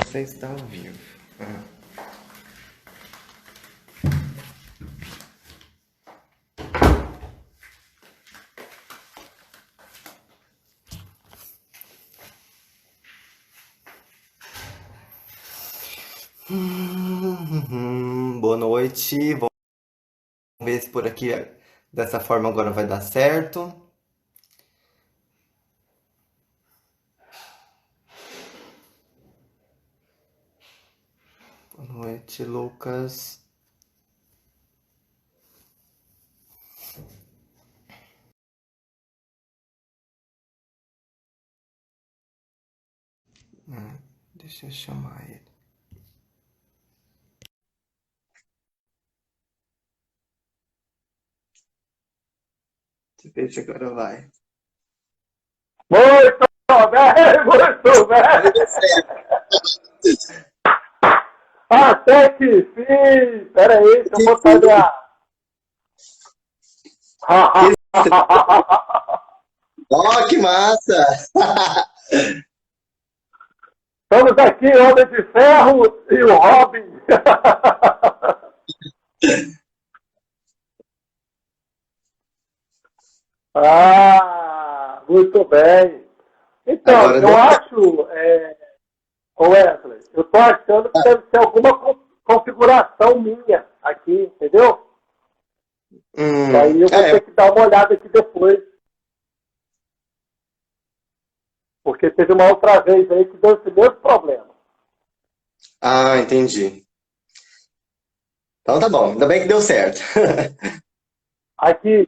Você está ao vivo. Boa noite. Vamos ver se por aqui dessa forma agora vai dar certo. Boa noite, Lucas. Deixa eu chamar ele. Deixa eu ver se agora vai. Muito bem, muito bem. Até que fim. Espera aí, deixa eu botar Ó, que massa! Estamos aqui, Homem de Ferro e o Robin. Muito bem. Então, Agora eu deu acho, Wesley, eu estou achando que deve ser alguma configuração minha aqui, entendeu? E aí eu vou ter que dar uma olhada aqui depois. Porque teve uma outra vez aí que deu esse mesmo problema. Ah, entendi. Então tá bom, ainda bem que deu certo. Aqui,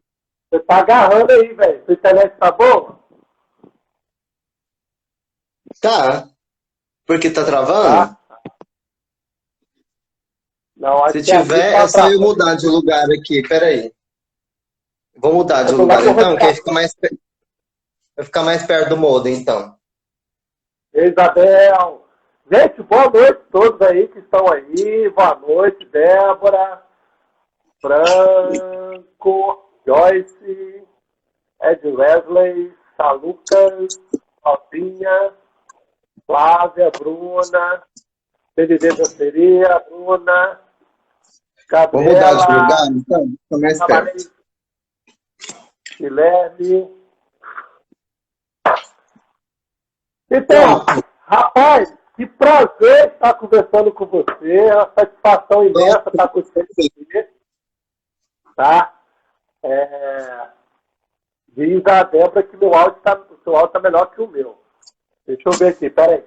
você tá agarrando aí, velho. Sua internet tá boa? Tá. Porque tá travando? Tá? Não, Se acho que aqui tiver, tá é só eu travando. mudar de lugar aqui. Peraí. Vou mudar de É do lugar lado do então, que aí roteador. vai ficar mais perto do modem, então. Isabel. Gente, boa noite a todos aí que estão aí. Boa noite, Débora, Franco, Joyce, Ed Wesley, Salucas, Alvinha, Flávia, Bruna, PDD da Seria, Bruna, Vou mudar de lugar, Gabriela, então, fica mais perto. Guilherme. Pronto. Então, rapaz, que prazer estar conversando com você. É uma satisfação imensa estar com você aqui. Tá? Diz a Débora que meu áudio o seu áudio está melhor que o meu. Deixa eu ver aqui, peraí.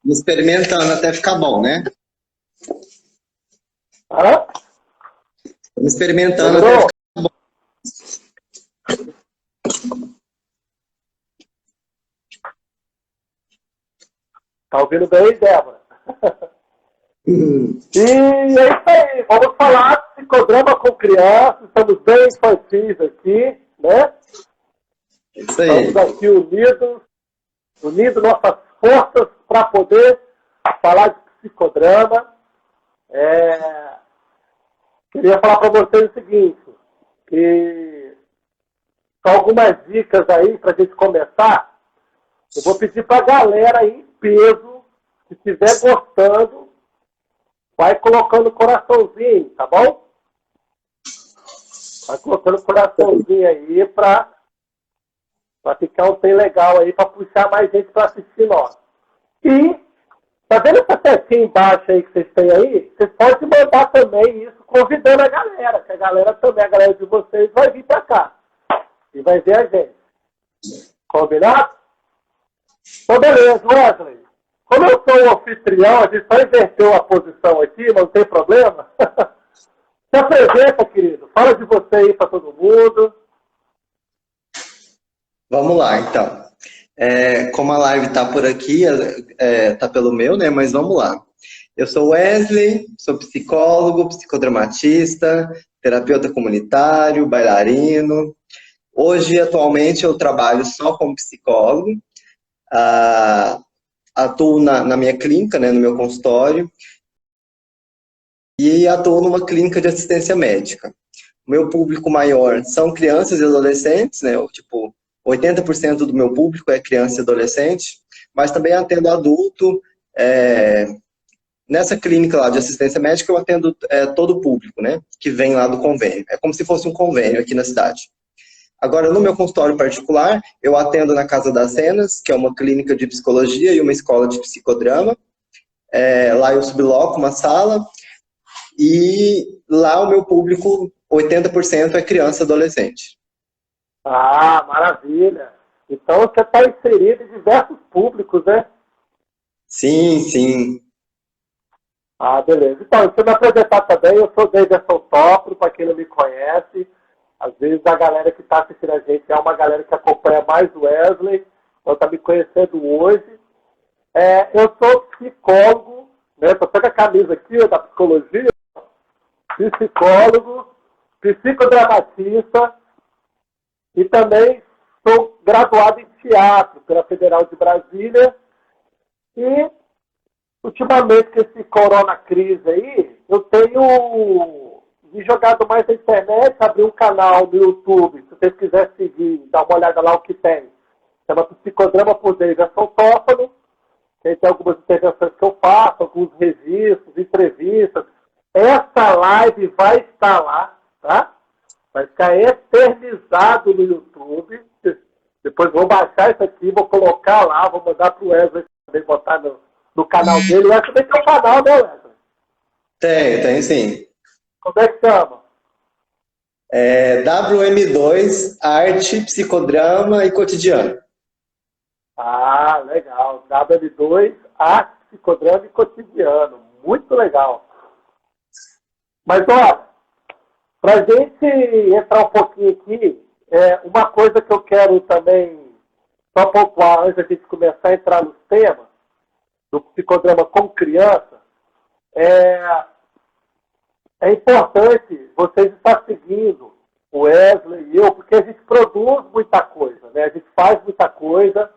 Experimentando até ficar bom, né? Hã? Experimentando até Melhorou? ficar bom. Tá ouvindo bem, Débora? E é isso aí. Vamos falar de psicodrama com crianças. Estamos bem infantis aqui, né? Isso aí. Estamos aqui unindo nossas forças para poder falar de psicodrama. Queria falar para vocês o seguinte, que são algumas dicas aí para a gente começar. Eu vou pedir para a galera aí, em peso, se estiver gostando, vai colocando coraçãozinho, tá bom? Vai colocando coraçãozinho aí para ficar um trem legal aí, para puxar mais gente para assistir nós. E, tá vendo essa setinha embaixo aí que vocês têm aí? Vocês podem mandar também isso, convidando a galera, que a galera também, a galera de vocês, vai vir para cá. E vai ver a gente. Combinado? Então, beleza, Wesley. Como eu sou o anfitrião, a gente só inverteu a posição aqui, mas não tem problema. Se apresenta, querido. Fala de você aí para todo mundo. Vamos lá, então. Como a live tá por aqui, tá pelo meu, né? Mas vamos lá. Eu sou Wesley, sou psicólogo, psicodramatista, terapeuta comunitário, bailarino. Hoje, atualmente, eu trabalho só como psicólogo. Atuo na minha clínica, né, no meu consultório, e atuo numa clínica de assistência médica. O meu público maior são crianças e adolescentes, né, tipo, 80% do meu público é criança e adolescente, mas também atendo adulto. Nessa clínica lá de assistência médica, eu atendo todo o público, né, que vem lá do convênio. É como se fosse um convênio aqui na cidade. Agora, no meu consultório particular, eu atendo na Casa das Cenas, que é uma clínica de psicologia e uma escola de psicodrama. Lá eu subloco uma sala e lá o meu público, 80% é criança e adolescente. Ah, maravilha. Então você está inserido em diversos públicos, né? Sim, sim. Ah, beleza. Então, deixa eu me apresentar também. Eu sou Davidson Topro, para quem não me conhece. Às vezes a galera que está assistindo a gente é uma galera que acompanha mais o Wesley, então está me conhecendo hoje. Eu sou psicólogo, né? Estou com a camisa aqui da psicologia, psicólogo, psicodramatista e também sou graduado em teatro pela Federal de Brasília. E ultimamente, com esse corona crise aí, eu tenho me jogado mais na internet, abri um canal no YouTube, se vocês quiserem seguir, dar uma olhada lá o que tem. Chama Psicodrama por Davidson Tófano, que aí tem algumas intervenções que eu faço, alguns registros, entrevistas. Essa live vai estar lá, tá? Vai ficar eternizado no YouTube. Depois vou baixar isso aqui, vou colocar lá, vou mandar pro Wesley também botar no canal dele. O Wesley tem um canal, né, Wesley? Tem sim. Como é que chama? WM2, Arte, Psicodrama e Cotidiano. Ah, legal. WM2, Arte, Psicodrama e Cotidiano. Muito legal. Mas, olha, para a gente entrar um pouquinho aqui, uma coisa que eu quero também só pontuar antes da gente começar a entrar nos temas do psicodrama com criança, é importante vocês estar seguindo o Wesley e eu, porque a gente produz muita coisa, né? A gente faz muita coisa.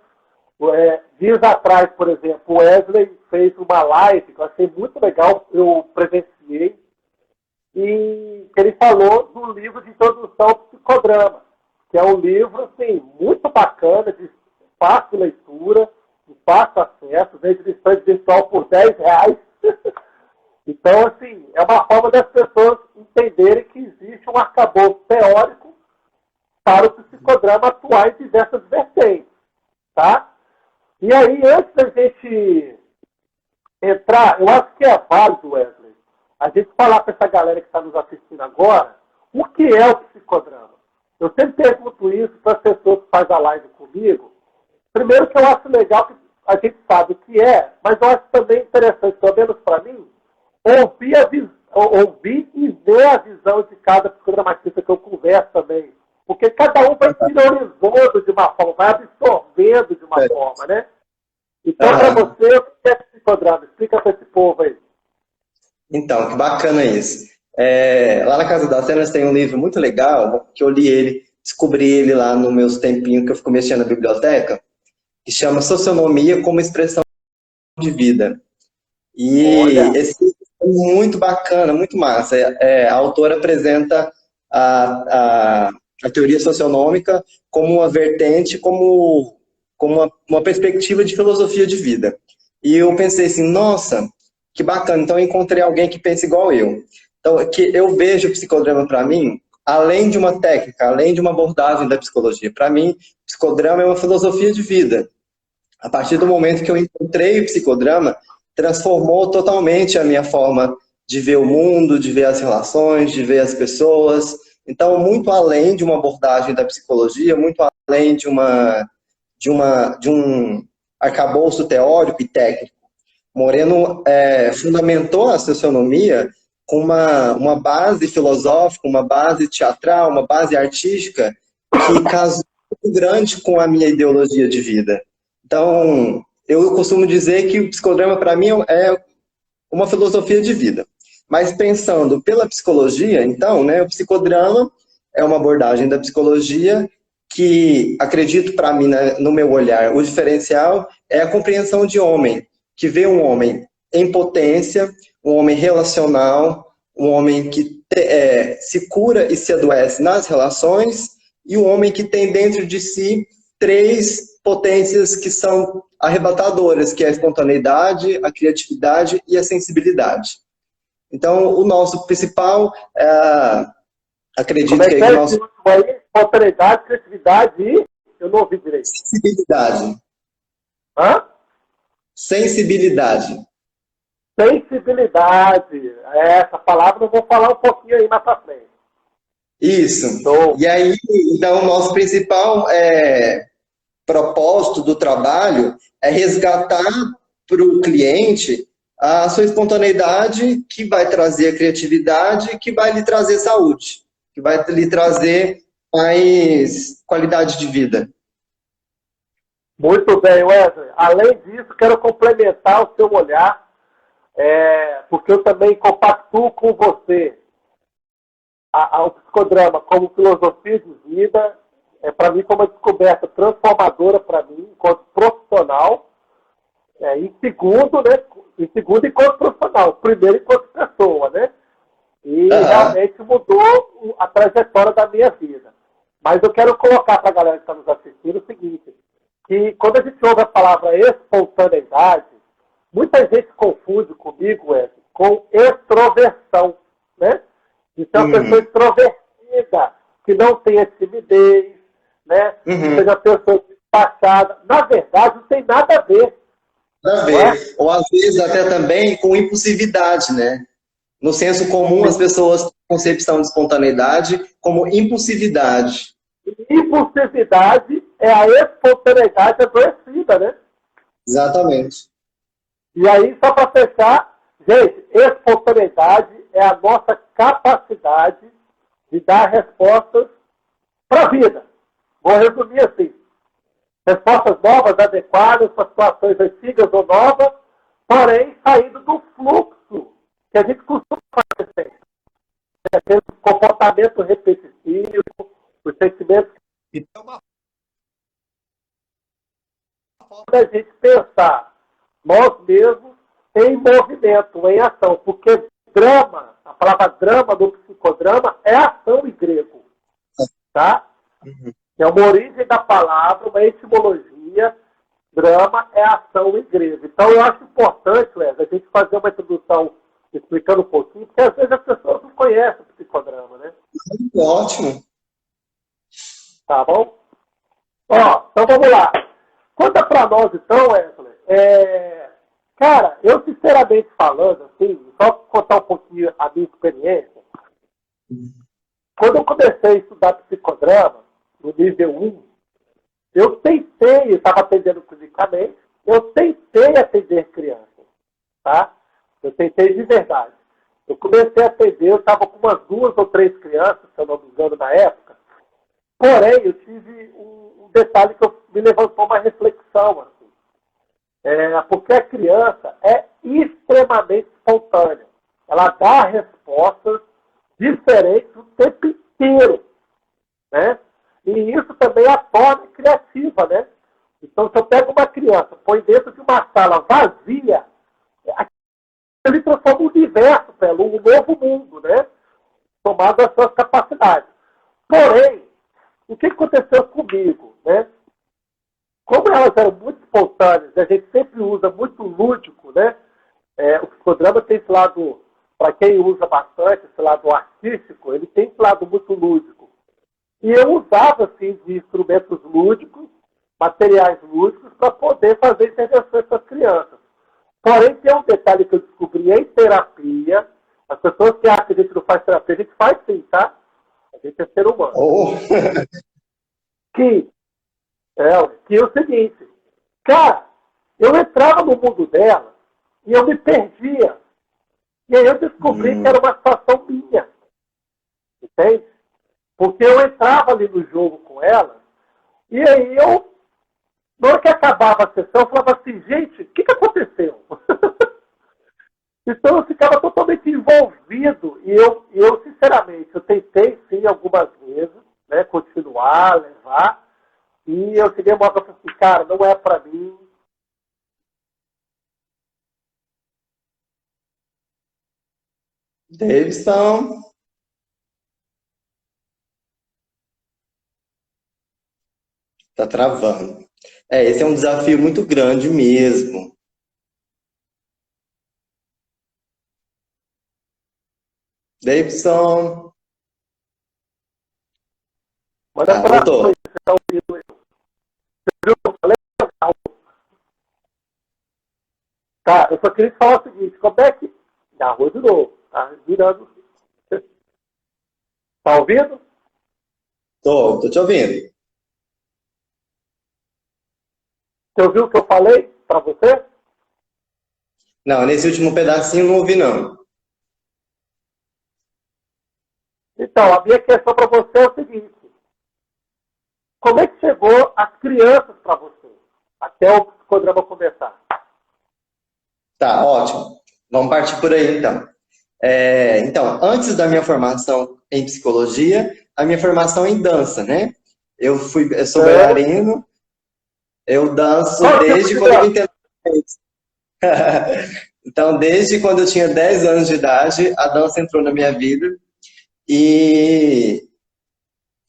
Dias atrás, por exemplo, o Wesley fez uma live que eu achei muito legal, eu presenciei, e ele falou do livro de introdução ao psicodrama, que é um livro assim, muito bacana, de fácil leitura, de fácil acesso, vem de estante virtual por R$10. Então, assim, é uma forma das pessoas entenderem que existe um arcabouço teórico para o psicodrama atuar em diversas vertentes, tá? E aí, antes da gente entrar, eu acho que é válido, Wesley, a gente falar para essa galera que está nos assistindo agora, o que é o psicodrama? Eu sempre pergunto isso para as pessoas que fazem a live comigo. Primeiro que eu acho legal que a gente sabe o que é, mas eu acho também interessante, pelo menos para mim, ouvir e ver a visão de cada psicodramatista que eu converso também. Porque cada um vai interiorizando de uma forma, vai absorvendo de uma forma, né? Então, para você, o que é psicodrama? Explica para esse povo aí. Então, que bacana isso. Lá na Casa das Cenas tem um livro muito legal, que eu li ele, descobri ele lá nos meus tempinhos que eu fico mexendo na biblioteca, que chama Socionomia como Expressão de Vida. E esse livro é muito bacana, muito massa. A autora apresenta a teoria socionômica como uma vertente, como uma perspectiva de filosofia de vida. E eu pensei assim, nossa, que bacana, então eu encontrei alguém que pensa igual eu. Então, que eu vejo o psicodrama para mim, além de uma técnica, além de uma abordagem da psicologia. Para mim, o psicodrama é uma filosofia de vida. A partir do momento que eu encontrei o psicodrama, transformou totalmente a minha forma de ver o mundo, de ver as relações, de ver as pessoas. Então, muito além de uma abordagem da psicologia, muito além de um arcabouço teórico e técnico. Moreno fundamentou a socionomia com uma base filosófica, uma base teatral, uma base artística que casou muito grande com a minha ideologia de vida. Então, eu costumo dizer que o psicodrama, para mim, é uma filosofia de vida. Mas pensando pela psicologia, então, né, o psicodrama é uma abordagem da psicologia que, acredito para mim, né, no meu olhar, o diferencial é a compreensão de homem, que vê um homem em potência, um homem relacional, um homem que se cura e se adoece nas relações, e um homem que tem dentro de si três potências que são arrebatadoras, que é a espontaneidade, a criatividade e a sensibilidade. Então, o nosso principal, acredito Como é que que é é o esse nosso último aí? Espontaneidade, criatividade e... Eu não ouvi direito. sensibilidade. Hã? Sensibilidade. Sensibilidade. Essa palavra eu vou falar um pouquinho aí mais pra frente. Isso. Show. E aí, então, o nosso principal propósito do trabalho é resgatar para o cliente a sua espontaneidade, que vai trazer a criatividade, que vai lhe trazer saúde, que vai lhe trazer mais qualidade de vida. Muito bem, Wesley. Além disso, quero complementar o seu olhar, porque eu também compactuo com você. O psicodrama como filosofia de vida, para mim, foi uma descoberta transformadora para mim, enquanto profissional, em segundo, né? Em segundo, enquanto profissional. Primeiro, enquanto pessoa, né? E Aham. realmente mudou a trajetória da minha vida. Mas eu quero colocar para a galera que está nos assistindo o seguinte, que quando a gente ouve a palavra espontaneidade, muita gente confunde comigo, Wesley, com extroversão, né? De ser uma pessoa Uhum. extrovertida, que não tenha timidez, né? Que Uhum. seja uma pessoa despachada. Na verdade, não tem nada a ver, Nada a não é? ver. Ou às vezes até também com impulsividade, né? No senso comum, as Sim. pessoas têm concepção de espontaneidade como impulsividade. Impulsividade é a espontaneidade adoecida, né? Exatamente. E aí, só para fechar, gente, espontaneidade é a nossa capacidade de dar respostas para a vida. Vou resumir assim. Respostas novas, adequadas para situações antigas ou novas, porém saindo do fluxo que a gente costuma fazer sempre. Aquele comportamento repetitivo, os sentimentos. Então, uma forma da gente pensar nós mesmos em movimento, em ação. Porque drama, a palavra drama no psicodrama é ação em grego. Tá? Uhum. É uma origem da palavra, uma etimologia. Drama é ação em grego. Então, eu acho importante, Wesley, a gente fazer uma introdução explicando um pouquinho, porque às vezes as pessoas não conhecem o psicodrama, né? Ótimo. Tá bom? Ó, então vamos lá. Conta pra nós, então, Wesley. Cara, eu sinceramente falando, assim, só contar um pouquinho a minha experiência. Quando eu comecei a estudar psicodrama, no nível 1, eu tentei, eu estava atendendo clinicamente, eu tentei atender crianças, tá? Eu tentei de verdade. Eu comecei a atender, eu estava com umas 2 ou 3 crianças, se eu não me engano, na época. Porém, eu tive um detalhe que me levantou uma reflexão, assim. Porque a criança é extremamente espontânea. Ela dá respostas diferentes o tempo inteiro, né? E isso também a torna criativa, né? Então, se eu pego uma criança, põe dentro de uma sala vazia, ele transforma o universo para ela, um novo mundo, né? Tomado as suas capacidades. Porém, o que aconteceu comigo, né? Como elas eram muito espontâneas, a gente sempre usa muito lúdico, né? O psicodrama tem esse lado, para quem usa bastante, esse lado artístico, ele tem esse lado muito lúdico. E eu usava, assim, de instrumentos lúdicos, materiais lúdicos, para poder fazer intervenções com as crianças. Porém, tem um detalhe que eu descobri em terapia. As pessoas que acham que a gente não faz terapia, a gente faz sim, tá? A gente é ser humano. Oh. Que é o seguinte, cara, eu entrava no mundo dela e eu me perdia. E aí eu descobri que era uma situação minha. Entende? Porque eu entrava ali no jogo com ela, e aí na hora que acabava a sessão, eu falava assim, gente, o que aconteceu? Então eu ficava totalmente envolvido. E eu, sinceramente, eu tentei sim algumas vezes, né, continuar, levar. E eu cheguei uma hora e falei assim, cara, não é pra mim. Davidson. Tá travando. Esse é um desafio muito grande mesmo. Davidson. Manda um abraço aí, Voltou. você tá ouvindo aí. Viu? Eu falei, tá, eu só queria te falar o seguinte, como é que... Na rua de novo, tá virando. Tá ouvindo? Tô te ouvindo. Você ouviu o que eu falei pra você? Não, nesse último pedacinho não ouvi, não. Então, a minha questão pra você é o seguinte, como é que chegou as crianças pra você? Até o psicodrama começar. Tá, ótimo. Vamos partir por aí, então. Então, antes da minha formação em psicologia, a minha formação em dança, né? Eu sou É. bailarino, eu danço Qual tipo desde de quando eu me dança? entendo. Então, desde quando eu tinha 10 anos de idade, a dança entrou na minha vida e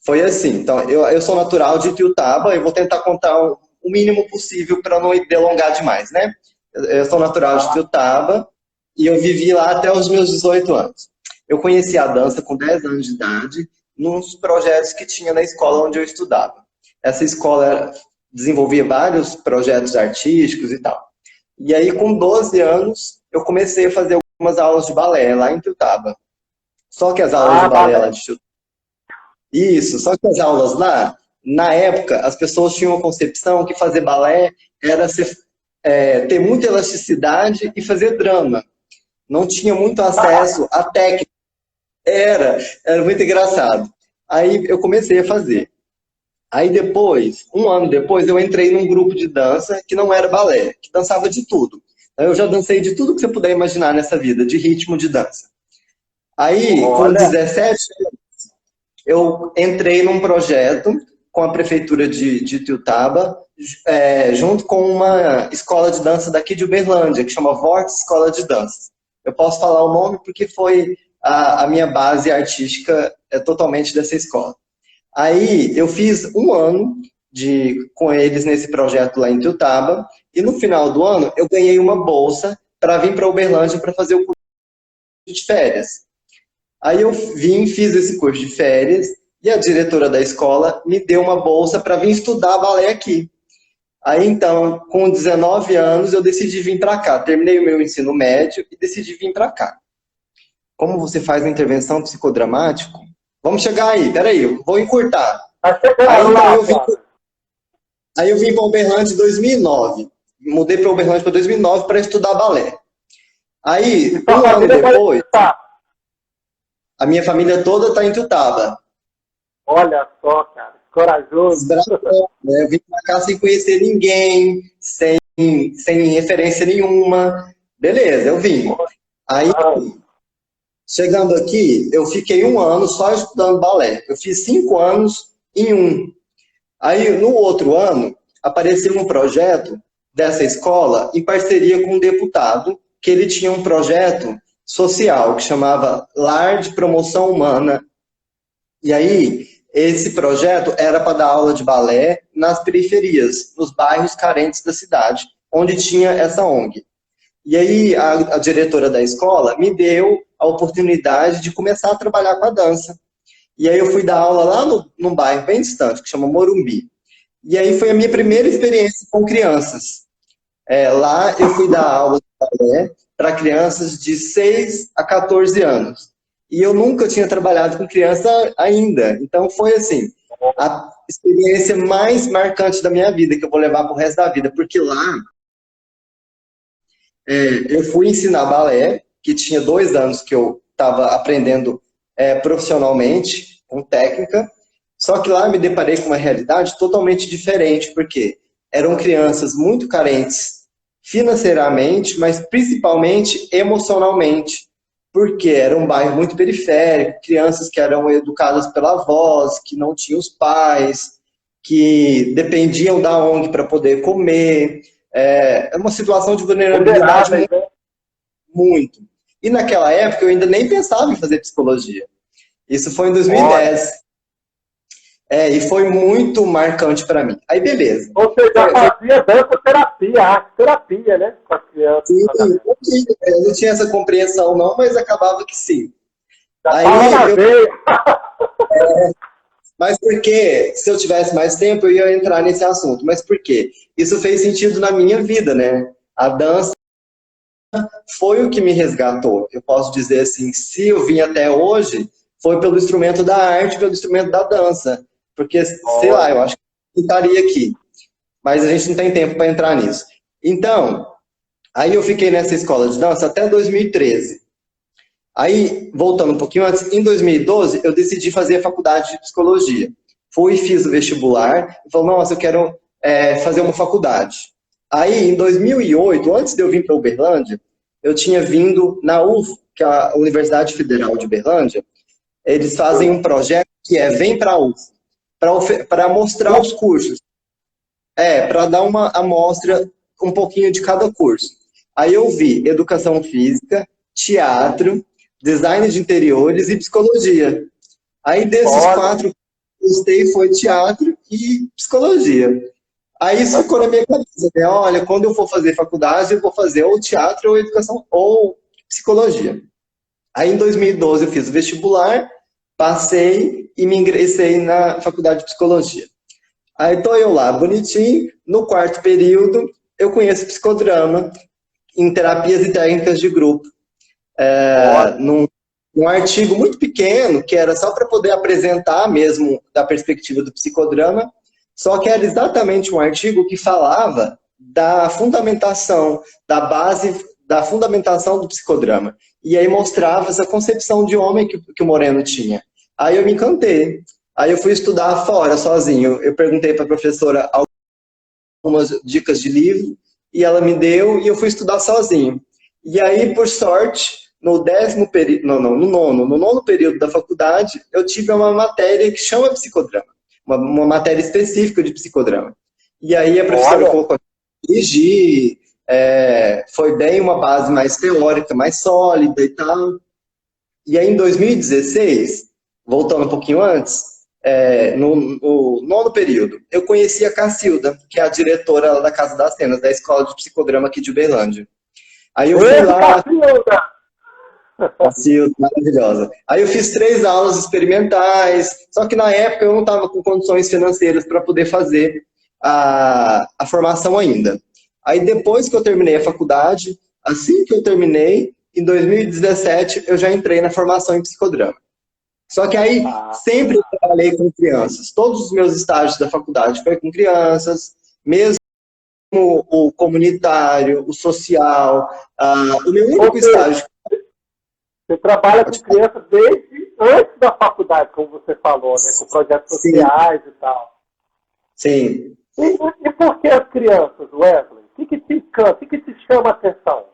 foi assim. Então, eu sou natural de Ituiutaba, eu vou tentar contar o mínimo possível para não delongar demais, né? Eu sou natural de Ah, Ituiutaba e eu vivi lá até os meus 18 anos. Eu conheci a dança com 10 anos de idade, nos projetos que tinha na escola onde eu estudava. Essa escola desenvolvia vários projetos artísticos e tal. E aí, com 12 anos, eu comecei a fazer algumas aulas de balé lá em Ituiutaba. Só que as aulas de balé lá balé. de Isso, só que as aulas lá, na época, as pessoas tinham a concepção que fazer balé era ter muita elasticidade e fazer drama. Não tinha muito acesso à técnica. Era muito engraçado. Aí eu comecei a fazer. Aí depois, um ano depois, eu entrei num grupo de dança que não era balé, que dançava de tudo. Eu já dancei de tudo que você puder imaginar nessa vida, de ritmo de dança. Aí, com Olha, 17, eu entrei num projeto com a prefeitura de Ituiutaba, junto com uma escola de dança daqui de Uberlândia, que chama Vortex Escola de Dança. Eu posso falar o nome porque foi a minha base artística totalmente dessa escola. Aí eu fiz um ano com eles nesse projeto lá em Ituiutaba, e no final do ano eu ganhei uma bolsa para vir para Uberlândia para fazer o curso de férias. Aí eu vim, fiz esse curso de férias e a diretora da escola me deu uma bolsa para vir estudar balé aqui. Aí então, com 19 anos, eu decidi vir para cá. Terminei o meu ensino médio e decidi vir para cá. Como você faz uma intervenção psicodramático? Vamos chegar aí, peraí, eu vou encurtar. tá Aí chegando então lá, cara. aí eu vim para Uberlândia em 2009. Mudei para Uberlândia para 2009 para estudar balé. E Aí, sua um ano família vai depois, estar. a minha família toda está em Ituiutaba. Olha só, cara, corajoso. Desbrancão, né? Eu vim pra cá sem conhecer ninguém, sem referência nenhuma. Beleza, eu vim. Aí, Ah, chegando aqui, eu fiquei um ano só estudando balé. Eu fiz 5 anos em um. Aí, no outro ano, apareceu um projeto dessa escola em parceria com um deputado, que ele tinha um projeto social que chamava Lar de Promoção Humana. E aí, esse projeto era para dar aula de balé nas periferias, nos bairros carentes da cidade, onde tinha essa ONG. E aí, a diretora da escola me deu a oportunidade de começar a trabalhar com a dança. E aí, eu fui dar aula lá num bairro bem distante, que chama Morumbi. E aí, foi a minha primeira experiência com crianças. Lá, eu fui dar aula de balé para crianças de 6 a 14 anos. E eu nunca tinha trabalhado com criança ainda. Então foi assim, a experiência mais marcante da minha vida, que eu vou levar para o resto da vida. Porque lá eu fui ensinar balé, que tinha 2 anos que eu estava aprendendo profissionalmente, com técnica. Só que lá eu me deparei com uma realidade totalmente diferente, porque eram crianças muito carentes financeiramente, mas principalmente emocionalmente, porque era um bairro muito periférico, crianças que eram educadas pela avós, que não tinham os pais, que dependiam da ONG para poder comer. É uma situação de vulnerabilidade vulneráveis, muito, né? muito. E naquela época eu ainda nem pensava em fazer psicologia. Isso foi em Olha, 2010. E foi muito marcante para mim. Aí, beleza. Você já fazia dança-terapia, arte-terapia, né? Com as crianças. Sim, eu não tinha essa compreensão, não, mas acabava que sim. Já estava Aí, na veia. mas por quê? Se eu tivesse mais tempo, eu ia entrar nesse assunto. Mas por quê? Isso fez sentido na minha vida, né? A dança foi o que me resgatou. Eu posso dizer assim, se eu vim até hoje, foi pelo instrumento da arte, pelo instrumento da dança. Porque, sei lá, eu Olha, acho que eu estaria aqui. Mas a gente não tem tempo para entrar nisso. Então, aí eu fiquei nessa escola de dança até 2013. Aí, voltando um pouquinho antes, em 2012, eu decidi fazer a faculdade de psicologia. Fui, fiz o vestibular, e falei, nossa, eu quero fazer uma faculdade. Aí, em 2008, antes de eu vir para Uberlândia, eu tinha vindo na UF, que é a Universidade Federal de Uberlândia, eles fazem um projeto que é Vem para a UF, para mostrar os cursos. Para dar uma amostra, um pouquinho de cada curso. Aí eu vi educação física, teatro, design de interiores e psicologia. Aí desses olha. quatro, gostei foi teatro e psicologia. Aí isso ficou na minha cabeça, né? Olha, quando eu for fazer faculdade, eu vou fazer ou teatro ou educação ou psicologia. Aí em 2012 eu fiz o vestibular, passei e me ingressei na faculdade de psicologia. Aí tô eu lá, bonitinho, no quarto período, eu conheço psicodrama em terapias e técnicas de grupo. Olha, Num artigo muito pequeno, que era só para poder apresentar mesmo da perspectiva do psicodrama, só que era exatamente um artigo que falava da fundamentação, da base da fundamentação do psicodrama. E aí mostrava essa concepção de homem que o Moreno tinha. Aí eu me encantei. Aí eu fui estudar fora, sozinho. Eu perguntei para a professora algumas dicas de livro, e ela me deu, e eu fui estudar sozinho. E aí, por sorte, no décimo período, no nono período da faculdade, eu tive uma matéria que chama psicodrama, uma matéria específica de psicodrama. E aí a professora olha. colocou a dirigir, foi bem uma base mais teórica, mais sólida e tal. E aí, em 2016, voltando um pouquinho antes, no nono período, eu conheci a Cacilda, que é a diretora da Casa das Cenas, da Escola de Psicodrama aqui de Uberlândia. Aí eu fui Esse lá, Cacilda! Cacilda, maravilhosa. Aí eu fiz 3 aulas experimentais, só que na época eu não estava com condições financeiras para poder fazer a formação ainda. Aí depois que eu terminei a faculdade, assim que eu terminei, em 2017, eu já entrei na formação em psicodrama. Só que aí Ah, sempre eu trabalhei com crianças. Todos os meus estágios da faculdade foi com crianças, mesmo o comunitário, o social. O meu ou único seja, estágio. você trabalha com crianças desde antes da faculdade, como você falou, né? Com projetos Sim, sociais e tal. sim. E por que as crianças, Wesley? O que te encanta? O que te chama a atenção?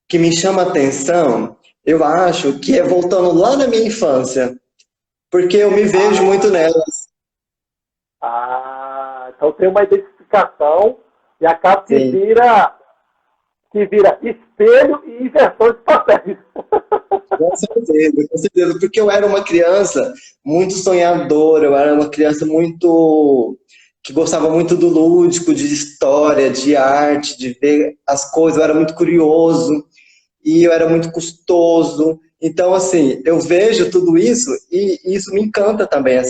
Que me chama a atenção, eu acho que é voltando lá na minha infância, porque eu me vejo muito Ah, nelas. então tem uma identificação e acaba Sim. que vira espelho e inversão de papéis. Com certeza, porque eu era uma criança muito sonhadora, eu era uma criança muito que gostava muito do lúdico, de história, de arte, de ver as coisas, eu era muito curioso e eu era muito custoso. Então, assim, eu vejo tudo isso e isso me encanta também,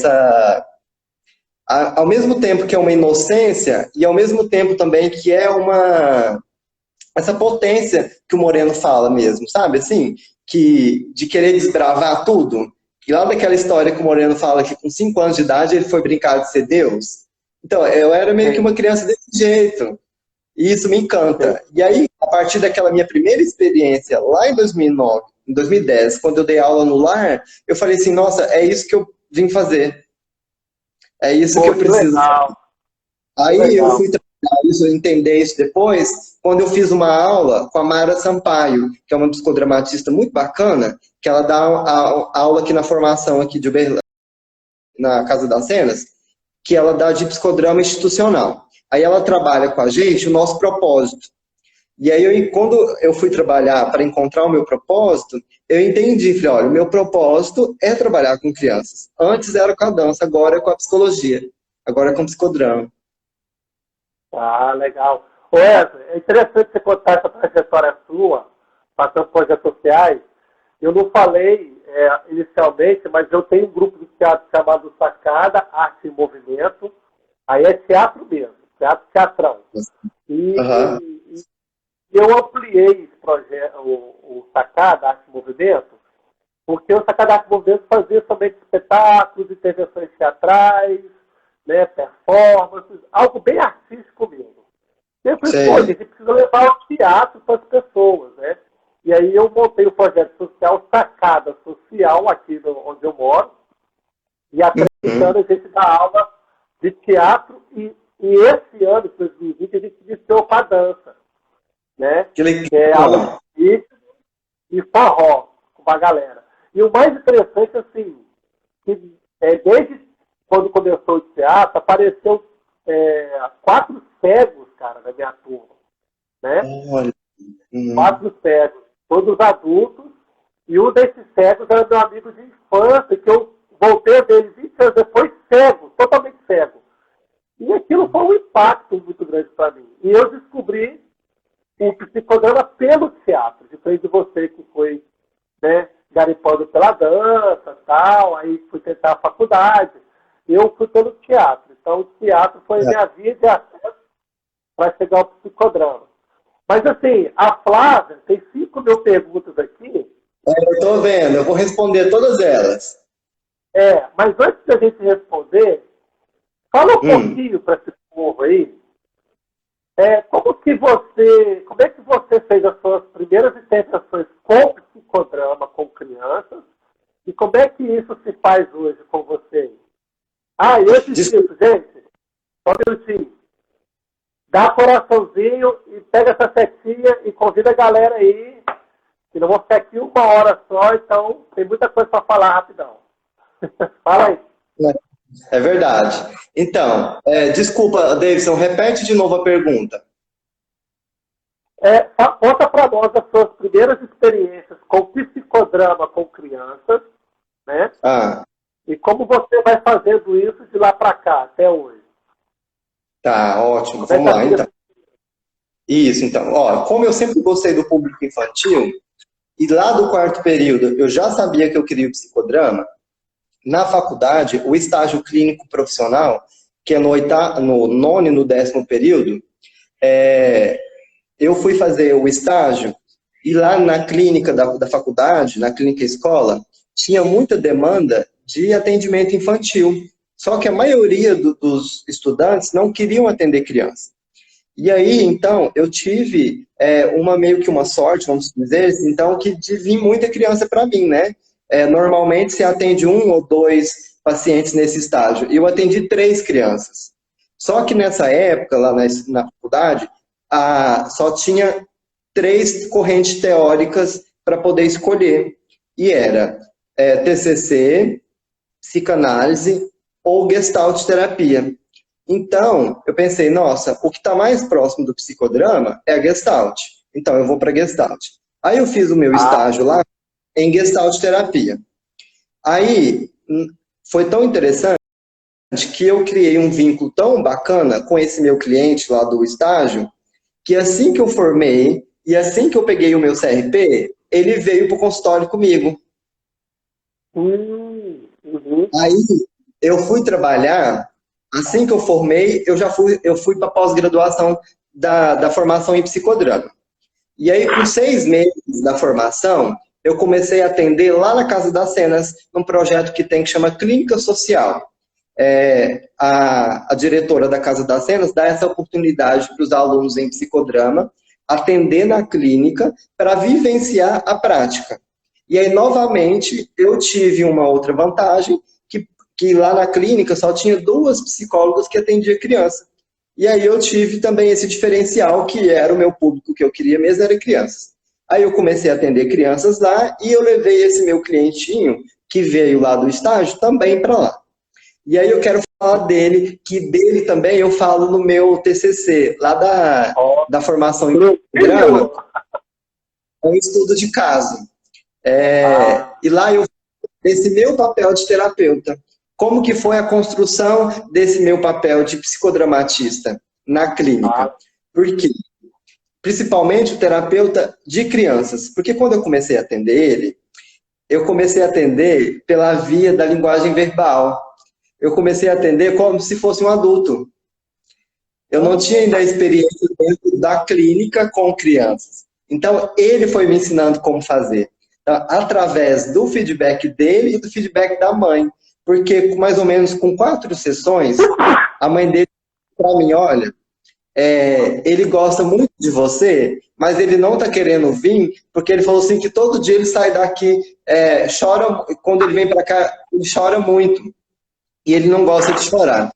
ao mesmo tempo que é uma inocência e ao mesmo tempo também que é essa potência que o Moreno fala mesmo, sabe? Assim, de querer desbravar tudo. E lá daquela história que o Moreno fala que com 5 anos de idade ele foi brincar de ser Deus. Então, eu era meio que Sim, uma criança desse jeito. E isso me sim. encanta. E aí, a partir daquela minha primeira experiência, lá em 2009, em 2010, quando eu dei aula no lar, eu falei assim, nossa, é isso que eu vim fazer. É isso que Pô, eu que preciso. legal, que Aí eu legal. fui trabalhar isso, entender isso depois, quando eu fiz uma aula com a Mara Sampaio, que é uma psicodramatista muito bacana, que ela dá a aula aqui na formação aqui de Uberlândia, na Casa das Cenas, que ela dá de psicodrama institucional. Aí ela trabalha com a gente o nosso propósito. E aí, quando eu fui trabalhar para encontrar o meu propósito, eu entendi, falei, olha, o meu propósito é trabalhar com crianças. Antes era com a dança, agora é com a psicologia, agora é com psicodrama. Ah, legal. Ô, Wesley, é interessante você contar essa trajetória sua, passando por projetos sociais. Eu não falei inicialmente, mas eu tenho um grupo de teatro chamado Sacada, Arte e Movimento. Aí é teatro mesmo, teatrão. E, Aham. e eu ampliei esse projeto, o Sacada, Arte e Movimento, porque o Sacada Arte e Movimento fazia somente espetáculos, intervenções teatrais, né, performances, algo bem artístico mesmo. Eu falei, pô, a Sei. gente precisa levar o teatro para as pessoas, né? E aí eu montei o projeto social Sacada Social, aqui onde eu moro, e há 3 anos a gente dá aula de teatro e esse ano, 2020, a gente iniciou com a dança, né? Que Que é aula legal. de ritmo e forró com a galera. E o mais interessante, assim, que desde quando começou o teatro, apareceu 4 cegos, cara, na minha turma, né? Olha. 4 cegos, todos adultos, e um desses cegos era meu amigo de infância, que eu voltei a ver ele 20 anos depois cego, totalmente cego. E aquilo foi um impacto muito grande para mim. E eu descobri o psicodrama pelo teatro, diferente de você que foi, né, garimpando pela dança tal, aí fui tentar a faculdade. Eu fui pelo teatro. Então o teatro foi a minha via de acesso para chegar ao psicodrama. Mas assim, a Flávia tem 5.000 perguntas aqui. Eu tô vendo, eu vou responder todas elas. Mas antes da gente responder, fala um Hum. pouquinho para esse povo aí. Como é que você fez as suas primeiras intervenções com psicodrama com crianças? E como é que isso se faz hoje com você? Ah, e antes Desculpa. disso, gente, só um minutinho. Dá coraçãozinho e pega essa setinha e convida a galera aí, que não vou ficar aqui 1 hora só, então tem muita coisa para falar rapidão. Fala aí. É verdade. Então, desculpa, Davidson, repete de novo a pergunta. Conta para nós as suas primeiras experiências com psicodrama com crianças, né? Ah, E como você vai fazendo isso de lá para cá, até hoje. tá, ótimo. Como é que Vamos lá, então. tá. Isso, então. Ó, como eu sempre gostei do público infantil, e lá do quarto período eu já sabia que eu queria o psicodrama, na faculdade, o estágio clínico profissional, que é no nono e no 10º período, eu fui fazer o estágio e lá na clínica da faculdade, na clínica escola, tinha muita demanda de atendimento infantil. Só que a maioria dos estudantes não queriam atender criança. E aí, então, eu tive meio que uma sorte, vamos dizer, então, que de vir muita criança para mim, né? Normalmente se atende 1 ou 2 pacientes nesse estágio. E eu atendi 3 crianças. Só que nessa época, lá na faculdade, só tinha 3 correntes teóricas para poder escolher. E era TCC, psicanálise ou gestalt terapia. Então, eu pensei, nossa, o que está mais próximo do psicodrama é a Gestalt. Então, eu vou para Gestalt. Aí eu fiz o meu Ah, estágio lá em Gestalt terapia. Aí, foi tão interessante que eu criei um vínculo tão bacana com esse meu cliente lá do estágio, que assim que eu formei e assim que eu peguei o meu CRP, ele veio para o consultório comigo. uhum. Aí, eu fui trabalhar, assim que eu formei, eu fui para pós-graduação da formação em psicodrama. E aí, com 6 meses da formação, eu comecei a atender lá na Casa das Cenas, num projeto que tem que chama Clínica Social. A diretora da Casa das Cenas dá essa oportunidade para os alunos em psicodrama atender na clínica para vivenciar a prática. E aí, novamente, eu tive uma outra vantagem, que lá na clínica só tinha 2 psicólogas que atendiam criança. E aí eu tive também esse diferencial, que era o meu público que eu queria mesmo, era crianças. Aí eu comecei a atender crianças lá e eu levei esse meu clientinho, que veio lá do estágio, também para lá. E aí eu quero falar dele, que dele também eu falo no meu TCC, lá da formação em drama, é um estudo de caso. E lá eu desse meu papel de terapeuta. Como que foi a construção desse meu papel de psicodramatista na clínica? Por quê? Principalmente o terapeuta de crianças. Porque quando eu comecei a atender ele, eu comecei a atender pela via da linguagem verbal. Eu comecei a atender como se fosse um adulto. Eu não tinha ainda a experiência dentro da clínica com crianças. Então, ele foi me ensinando como fazer. Então, através do feedback dele e do feedback da mãe. Porque, mais ou menos com 4 sessões, a mãe dele para mim, olha, ele gosta muito de você, mas ele não está querendo vir, porque ele falou assim que todo dia ele sai daqui, chora, quando ele vem para cá, ele chora muito. E ele não gosta de chorar.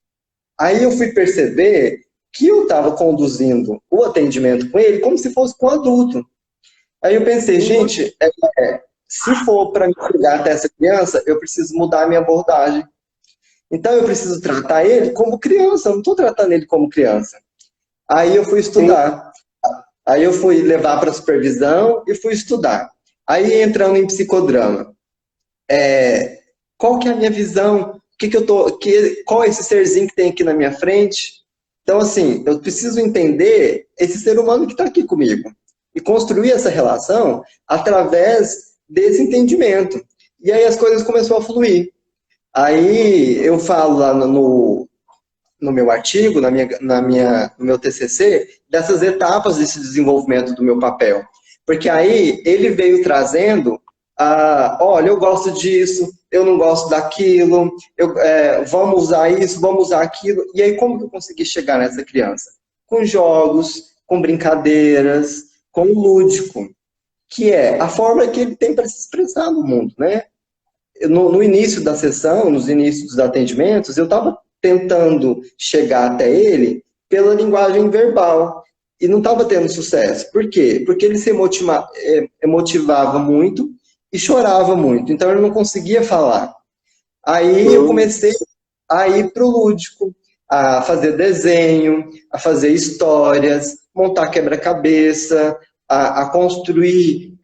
Aí eu fui perceber que eu estava conduzindo o atendimento com ele como se fosse com um adulto. Aí eu pensei, gente, se for para me chegar até essa criança, eu preciso mudar a minha abordagem. Então eu preciso tratar ele como criança, eu não estou tratando ele como criança. Aí eu fui estudar. Aí eu fui levar para supervisão e fui estudar. Aí entrando em psicodrama. Qual que é a minha visão? Qual é esse serzinho que tem aqui na minha frente? Então, assim, eu preciso entender esse ser humano que está aqui comigo e construir essa relação através desse entendimento. E aí as coisas começaram a fluir. Aí eu falo lá no meu artigo, no meu TCC, dessas etapas desse desenvolvimento do meu papel. Porque aí ele veio trazendo, olha, eu gosto disso, eu não gosto daquilo, vamos usar isso, vamos usar aquilo. E aí como que eu consegui chegar nessa criança? Com jogos, com brincadeiras, com o lúdico, que é a forma que ele tem para se expressar no mundo, né? No início da sessão, nos inícios dos atendimentos, eu estava tentando chegar até ele pela linguagem verbal e não estava tendo sucesso. Por quê? Porque ele se emotivava muito e chorava muito, então ele não conseguia falar. Aí eu comecei a ir para o lúdico, a fazer desenho, a fazer histórias, montar quebra-cabeça, a construir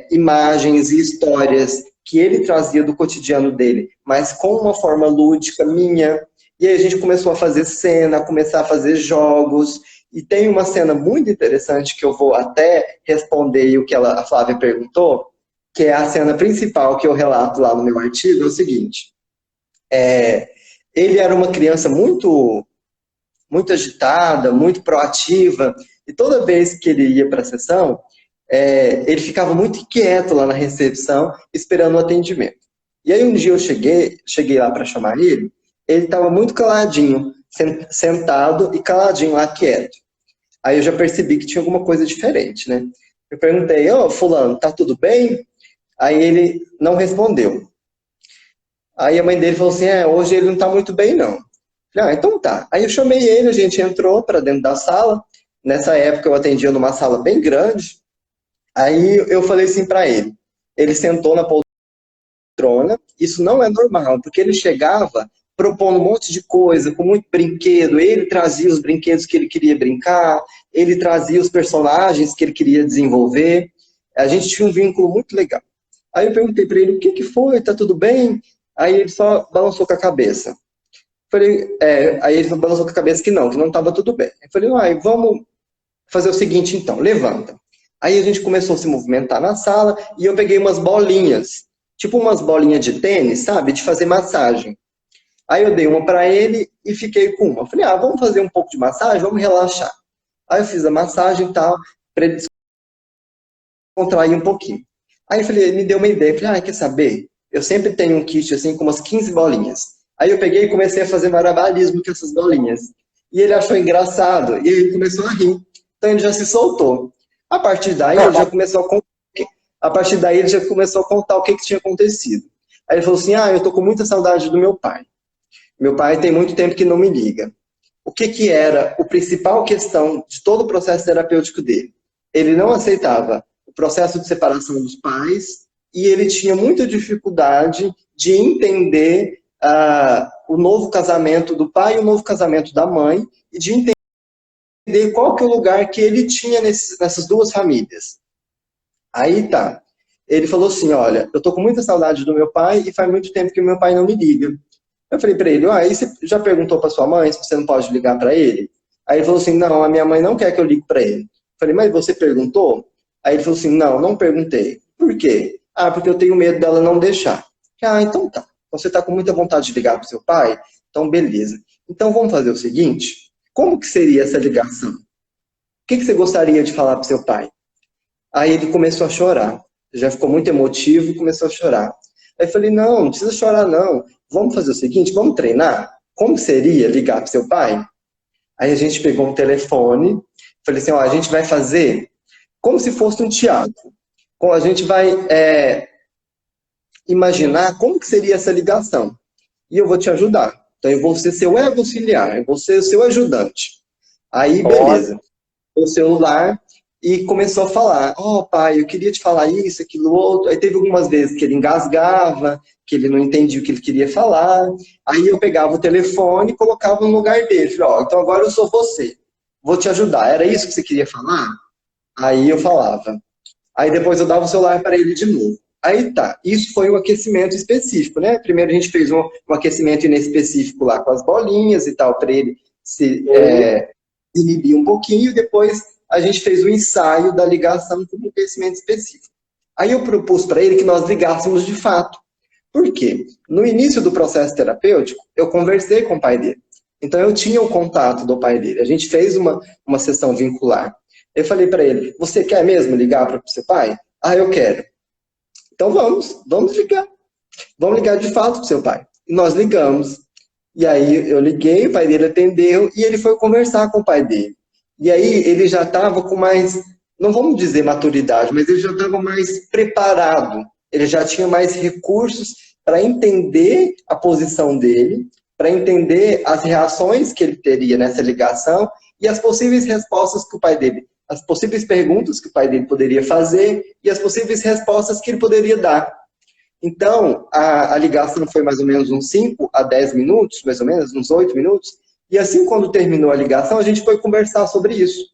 imagens e histórias que ele trazia do cotidiano dele, mas com uma forma lúdica minha. E aí a gente começou a fazer cena, a começar a fazer jogos. E tem uma cena muito interessante que eu vou até responder o que a Flávia perguntou, que é a cena principal que eu relato lá no meu artigo, é o seguinte. Ele era uma criança muito agitada, muito proativa, e toda vez que ele ia para a sessão, ele ficava muito inquieto lá na recepção, esperando o atendimento. E aí um dia eu cheguei lá para chamar ele estava muito caladinho, sentado e caladinho lá, quieto. Aí eu já percebi que tinha alguma coisa diferente, né? Eu perguntei, fulano, tá tudo bem? Aí ele não respondeu. Aí a mãe dele falou assim, hoje ele não tá muito bem, não. Falei, então tá. Aí eu chamei ele, a gente entrou para dentro da sala. Nessa época eu atendia numa sala bem grande. Aí eu falei assim para ele. Ele sentou na poltrona. Isso não é normal, porque ele chegava propondo um monte de coisa, com muito brinquedo. Ele trazia os brinquedos que ele queria brincar, ele trazia os personagens que ele queria desenvolver. A gente tinha um vínculo muito legal. Aí eu perguntei para ele, o que foi? Tá tudo bem? Aí ele só balançou com a cabeça. Aí ele balançou com a cabeça que não estava tudo bem. Eu falei, vamos fazer o seguinte então, levanta. Aí a gente começou a se movimentar na sala e eu peguei umas bolinhas, tipo umas bolinhas de tênis, sabe, de fazer massagem. Aí eu dei uma para ele e fiquei com uma. Eu falei, vamos fazer um pouco de massagem, vamos relaxar. Aí eu fiz a massagem e tal, para ele descontrair um pouquinho. Aí eu falei, ele me deu uma ideia. Eu falei, quer saber? Eu sempre tenho um kit assim com umas 15 bolinhas. Aí eu peguei e comecei a fazer malabarismo com essas bolinhas. E ele achou engraçado e ele começou a rir. Então ele já se soltou. A partir daí ele já começou a contar o que tinha acontecido. Aí ele falou assim, eu tô com muita saudade do meu pai. Meu pai tem muito tempo que não me liga. O que era a principal questão de todo o processo terapêutico dele? Ele não aceitava o processo de separação dos pais e ele tinha muita dificuldade de entender o novo casamento do pai e o novo casamento da mãe, e de entender qual que é o lugar que ele tinha nessas duas famílias. Aí tá. Ele falou assim, olha, eu tô com muita saudade do meu pai e faz muito tempo que o meu pai não me liga. Eu falei para ele, aí você já perguntou para sua mãe se você não pode ligar para ele? Aí ele falou assim, não, a minha mãe não quer que eu ligue para ele. Eu falei, mas você perguntou? Aí ele falou assim, não, não perguntei. Por quê? Ah, porque eu tenho medo dela não deixar. Ah, então tá. Você tá com muita vontade de ligar pro seu pai? Então beleza. Então vamos fazer o seguinte, como que seria essa ligação? O que você gostaria de falar pro seu pai? Aí ele começou a chorar. Já ficou muito emotivo e começou a chorar. Aí eu falei, não precisa chorar não. Vamos fazer o seguinte, vamos treinar? Como seria ligar para seu pai? Aí a gente pegou um telefone, falei assim, ó, a gente vai fazer como se fosse um teatro. A gente vai imaginar como que seria essa ligação. E eu vou te ajudar. Então eu vou ser seu auxiliar, eu vou ser o seu ajudante. Aí, beleza. O celular e começou a falar, pai, eu queria te falar isso, aquilo, outro. Aí teve algumas vezes que ele engasgava, que ele não entendia o que ele queria falar. Aí eu pegava o telefone e colocava no lugar dele. Falei, então agora eu sou você, vou te ajudar. Era isso que você queria falar? Aí eu falava. Aí depois eu dava o celular para ele de novo. Aí tá, isso foi um aquecimento específico, né? Primeiro a gente fez um aquecimento inespecífico lá com as bolinhas e tal, para ele se inibir um pouquinho, depois a gente fez o ensaio da ligação com um aquecimento específico. Aí eu propus para ele que nós ligássemos de fato. Por quê? No início do processo terapêutico, eu conversei com o pai dele. Então eu tinha o contato do pai dele. A gente fez uma sessão vincular. Eu falei para ele, você quer mesmo ligar para o seu pai? Ah, eu quero. Então vamos ligar. Vamos ligar de fato para o seu pai. E nós ligamos. E aí eu liguei, o pai dele atendeu e ele foi conversar com o pai dele. E aí ele já estava com mais, não vamos dizer maturidade, mas ele já estava mais preparado. Ele já tinha mais recursos para entender a posição dele, para entender as reações que ele teria nessa ligação e as possíveis respostas que o pai dele, as possíveis perguntas que o pai dele poderia fazer e as possíveis respostas que ele poderia dar. Então, a ligação foi mais ou menos uns 5 a 10 minutos, mais ou menos, uns 8 minutos. E assim, quando terminou a ligação, a gente foi conversar sobre isso.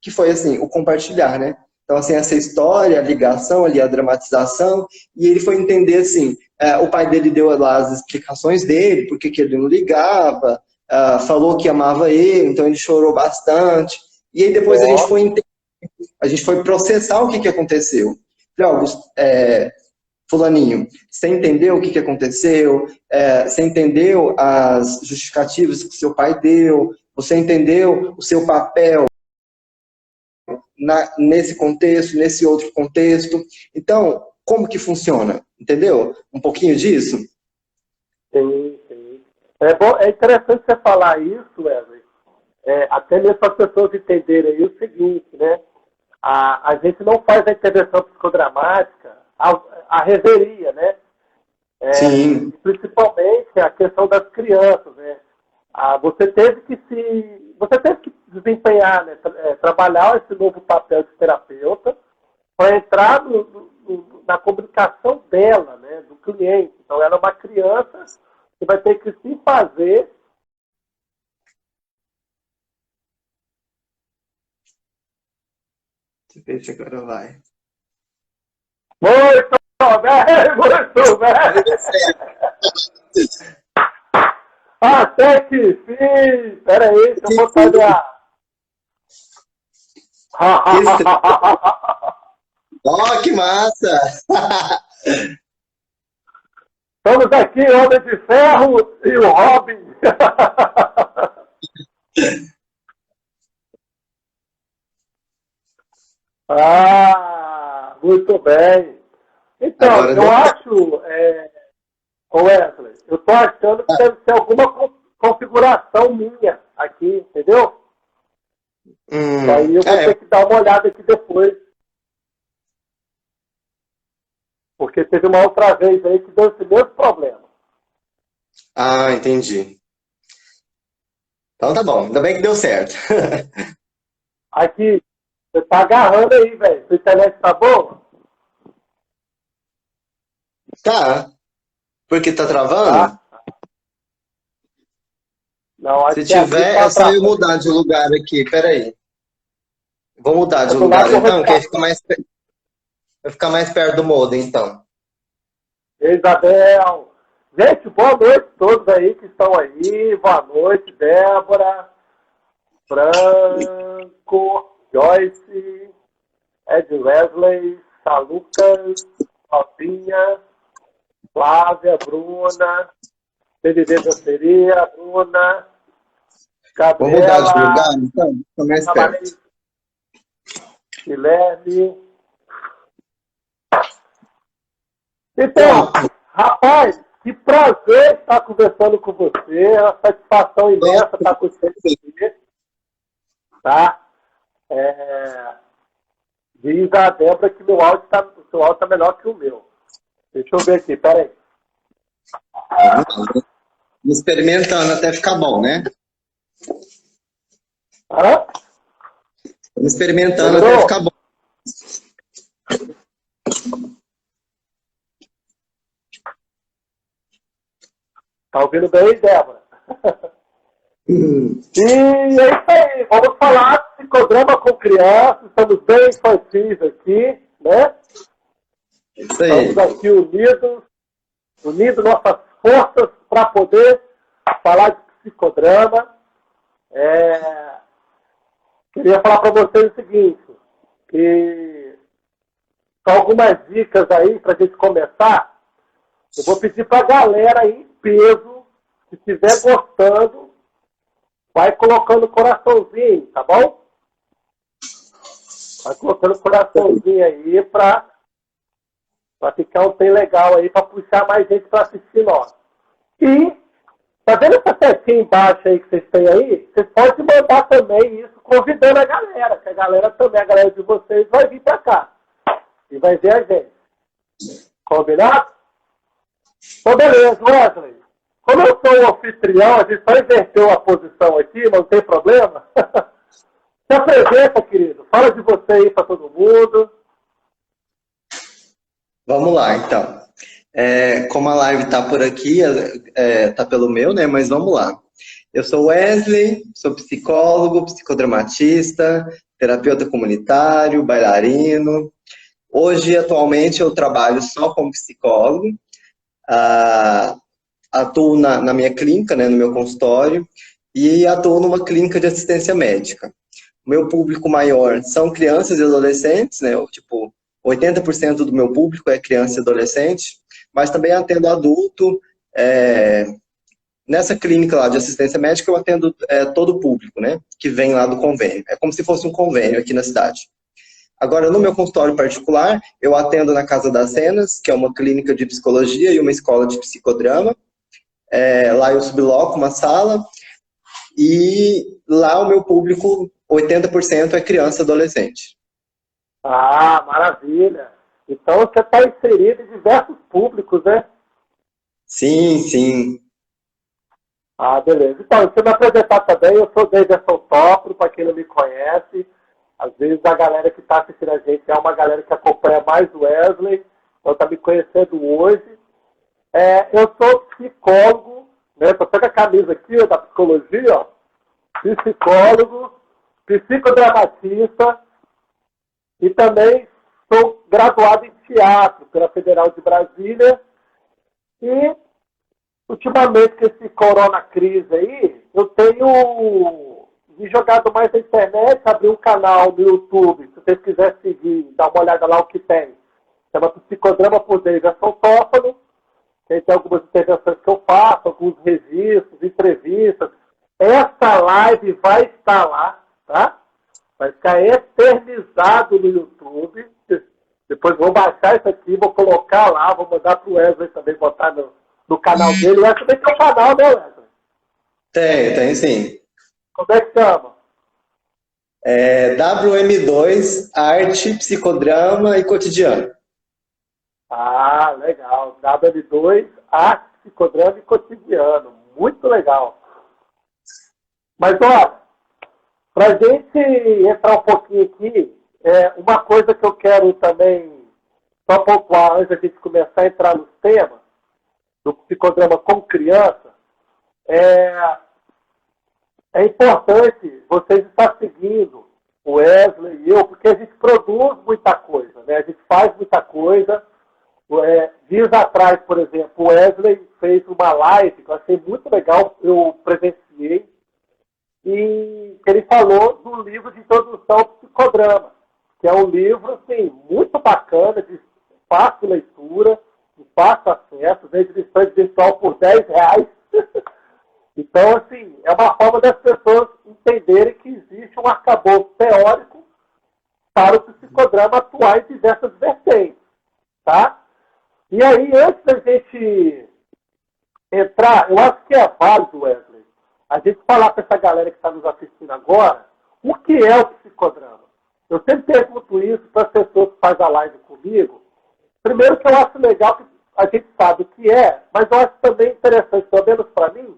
Que foi, assim, o compartilhar, né? Então, assim, essa história, a ligação ali, a dramatização. E ele foi entender, assim, o pai dele deu lá as explicações dele, por que ele não ligava, falou que amava ele, então ele chorou bastante. E aí depois a gente foi entender, a gente foi processar o que aconteceu. Falei, Augusto, fulaninho, você entendeu o que aconteceu? Você entendeu as justificativas que seu pai deu? Você entendeu o seu papel nesse contexto, nesse outro contexto? Então, como que funciona? Entendeu? Um pouquinho disso? Sim, sim. É interessante você falar isso, Wesley. Até mesmo para as pessoas entenderem aí o seguinte, né? A gente não faz a intervenção psicodramática a reveria, né? Sim. Principalmente a questão das crianças, né? Você teve que desempenhar, né? Trabalhar esse novo papel de terapeuta para entrar na comunicação dela, né? Do cliente. Então, ela é uma criança que vai ter que se fazer. Deixa eu ver se agora vai. Muito bem, muito bem. Até que sim. Espera aí, deixa eu botar Ó, que massa! Estamos aqui, Homem de Ferro e o Robin. Muito bem. Então, agora eu acho, Wesley, eu estou achando que deve ser alguma configuração minha aqui, entendeu? Aí eu vou ter que dar uma olhada aqui depois. Porque teve uma outra vez aí que deu esse mesmo problema. Ah, entendi. Então tá bom, ainda bem que deu certo. Aqui, você tá agarrando aí, velho. Sua internet tá boa? Tá. Porque tá travando? Não, acho Se que aqui tiver, tá é só pra eu frente. mudar de lugar aqui. Peraí. Vou mudar É de do lado lugar do então, que aí restaurante. fica vai ficar mais perto do modem, então. Isabel. Gente, boa noite a todos aí que estão aí. Boa noite, Débora, Franco, Joyce, Ed Wesley, Salucas, Alpinha, Flávia, Bruna, PDD Danceria, Bruna, Vou mudar de lugar, Gabriela, então, fica mais perto. Laís, Guilherme. Então, Pronto. rapaz, que prazer estar conversando com você. É uma satisfação imensa estar com você aqui, tá? É, diz a Débora que o seu áudio está melhor que o meu. Deixa eu ver aqui, peraí. Vamos lá. Experimentando até ficar bom, né? Hã? Experimentando até Melhorou? ficar bom. Tá ouvindo bem, Débora? Hum, E é isso aí. Vamos falar de psicodrama com crianças. Estamos bem infantis aqui, né? Isso Estamos aí. aqui unindo nossas forças para poder falar de psicodrama. Queria falar para vocês o seguinte, que são algumas dicas aí para a gente começar. Eu vou pedir para a galera aí, em peso, se estiver gostando, vai colocando coraçãozinho, tá bom? Vai colocando coraçãozinho aí para ficar um tem legal aí, para puxar mais gente para assistir nós. E, tá vendo essa setinha embaixo aí que vocês têm aí? Vocês podem mandar também isso, convidando a galera, que a galera também, a galera de vocês, vai vir para cá. E vai ver a gente. Combinado? Então, beleza, Wesley. Como eu sou o anfitrião, a gente só inverteu a posição aqui, mas não tem problema. Se apresenta, querido. Fala de você aí para todo mundo. Vamos lá, então. Como a live tá por aqui, tá pelo meu, né? Mas vamos lá. Eu sou Wesley, sou psicólogo, psicodramatista, terapeuta comunitário, bailarino. Hoje, atualmente, eu trabalho só como psicólogo. Atuo na minha clínica, né, no meu consultório, e atuo numa clínica de assistência médica. O meu público maior são crianças e adolescentes, né, tipo, 80% do meu público é criança e adolescente, mas também atendo adulto. Nessa clínica lá de assistência médica eu atendo todo o público, né, que vem lá do convênio. É como se fosse um convênio aqui na cidade. Agora, no meu consultório particular, eu atendo na Casa das Cenas, que é uma clínica de psicologia e uma escola de psicodrama. Lá eu subloco uma sala e lá o meu público, 80% é criança e adolescente. Ah, maravilha. Então você está inserido em diversos públicos, né? Sim, sim. Ah, beleza. Então, deixa eu me apresentar também. Eu sou Davidson Topro, para quem não me conhece. Às vezes a galera que está assistindo a gente é uma galera que acompanha mais o Wesley, então está me conhecendo hoje. Eu sou psicólogo, né? Estou com a camisa aqui ó, da psicologia, ó. Psicólogo, psicodramatista e também sou graduado em teatro pela Federal de Brasília. E ultimamente, com esse corona crise aí, eu tenho me jogado mais na internet, abri um canal no YouTube, se você quiser seguir, dá uma olhada lá o que tem. Chama Psicodrama por Davidson Tófano. Tem algumas intervenções que eu faço, alguns registros, entrevistas. Essa live vai estar lá, tá? Vai ficar eternizado no YouTube. Depois vou baixar isso aqui, vou colocar lá, vou mandar pro Wesley também botar no canal dele. O Wesley também tem um canal, né, Wesley? Tem sim. Como é que chama? WM2, Arte, Psicodrama e Cotidiano. Ah, legal. WM2, Arte, Psicodrama e Cotidiano. Muito legal. Mas, ó, pra gente entrar um pouquinho aqui, uma coisa que eu quero também só pontuar antes da gente começar a entrar nos temas do psicodrama com criança, é importante vocês estar seguindo o Wesley e eu, porque a gente produz muita coisa, né? A gente faz muita coisa. Dias atrás, por exemplo, o Wesley fez uma live que eu achei muito legal, eu presenciei, e ele falou do livro de introdução ao psicodrama, que é um livro assim, muito bacana, de fácil leitura, de fácil acesso, né, de edição virtual por R$ 10. Então, assim, é uma forma das pessoas entenderem que existe um arcabouço teórico para o psicodrama atuar em diversas vertentes, tá? E aí, antes da gente entrar, eu acho que é válido, Wesley, a gente falar para essa galera que está nos assistindo agora o que é o psicodrama. Eu sempre pergunto isso para as pessoas que fazem a live comigo. Primeiro que eu acho legal que a gente sabe o que é, mas eu acho também interessante, pelo menos para mim,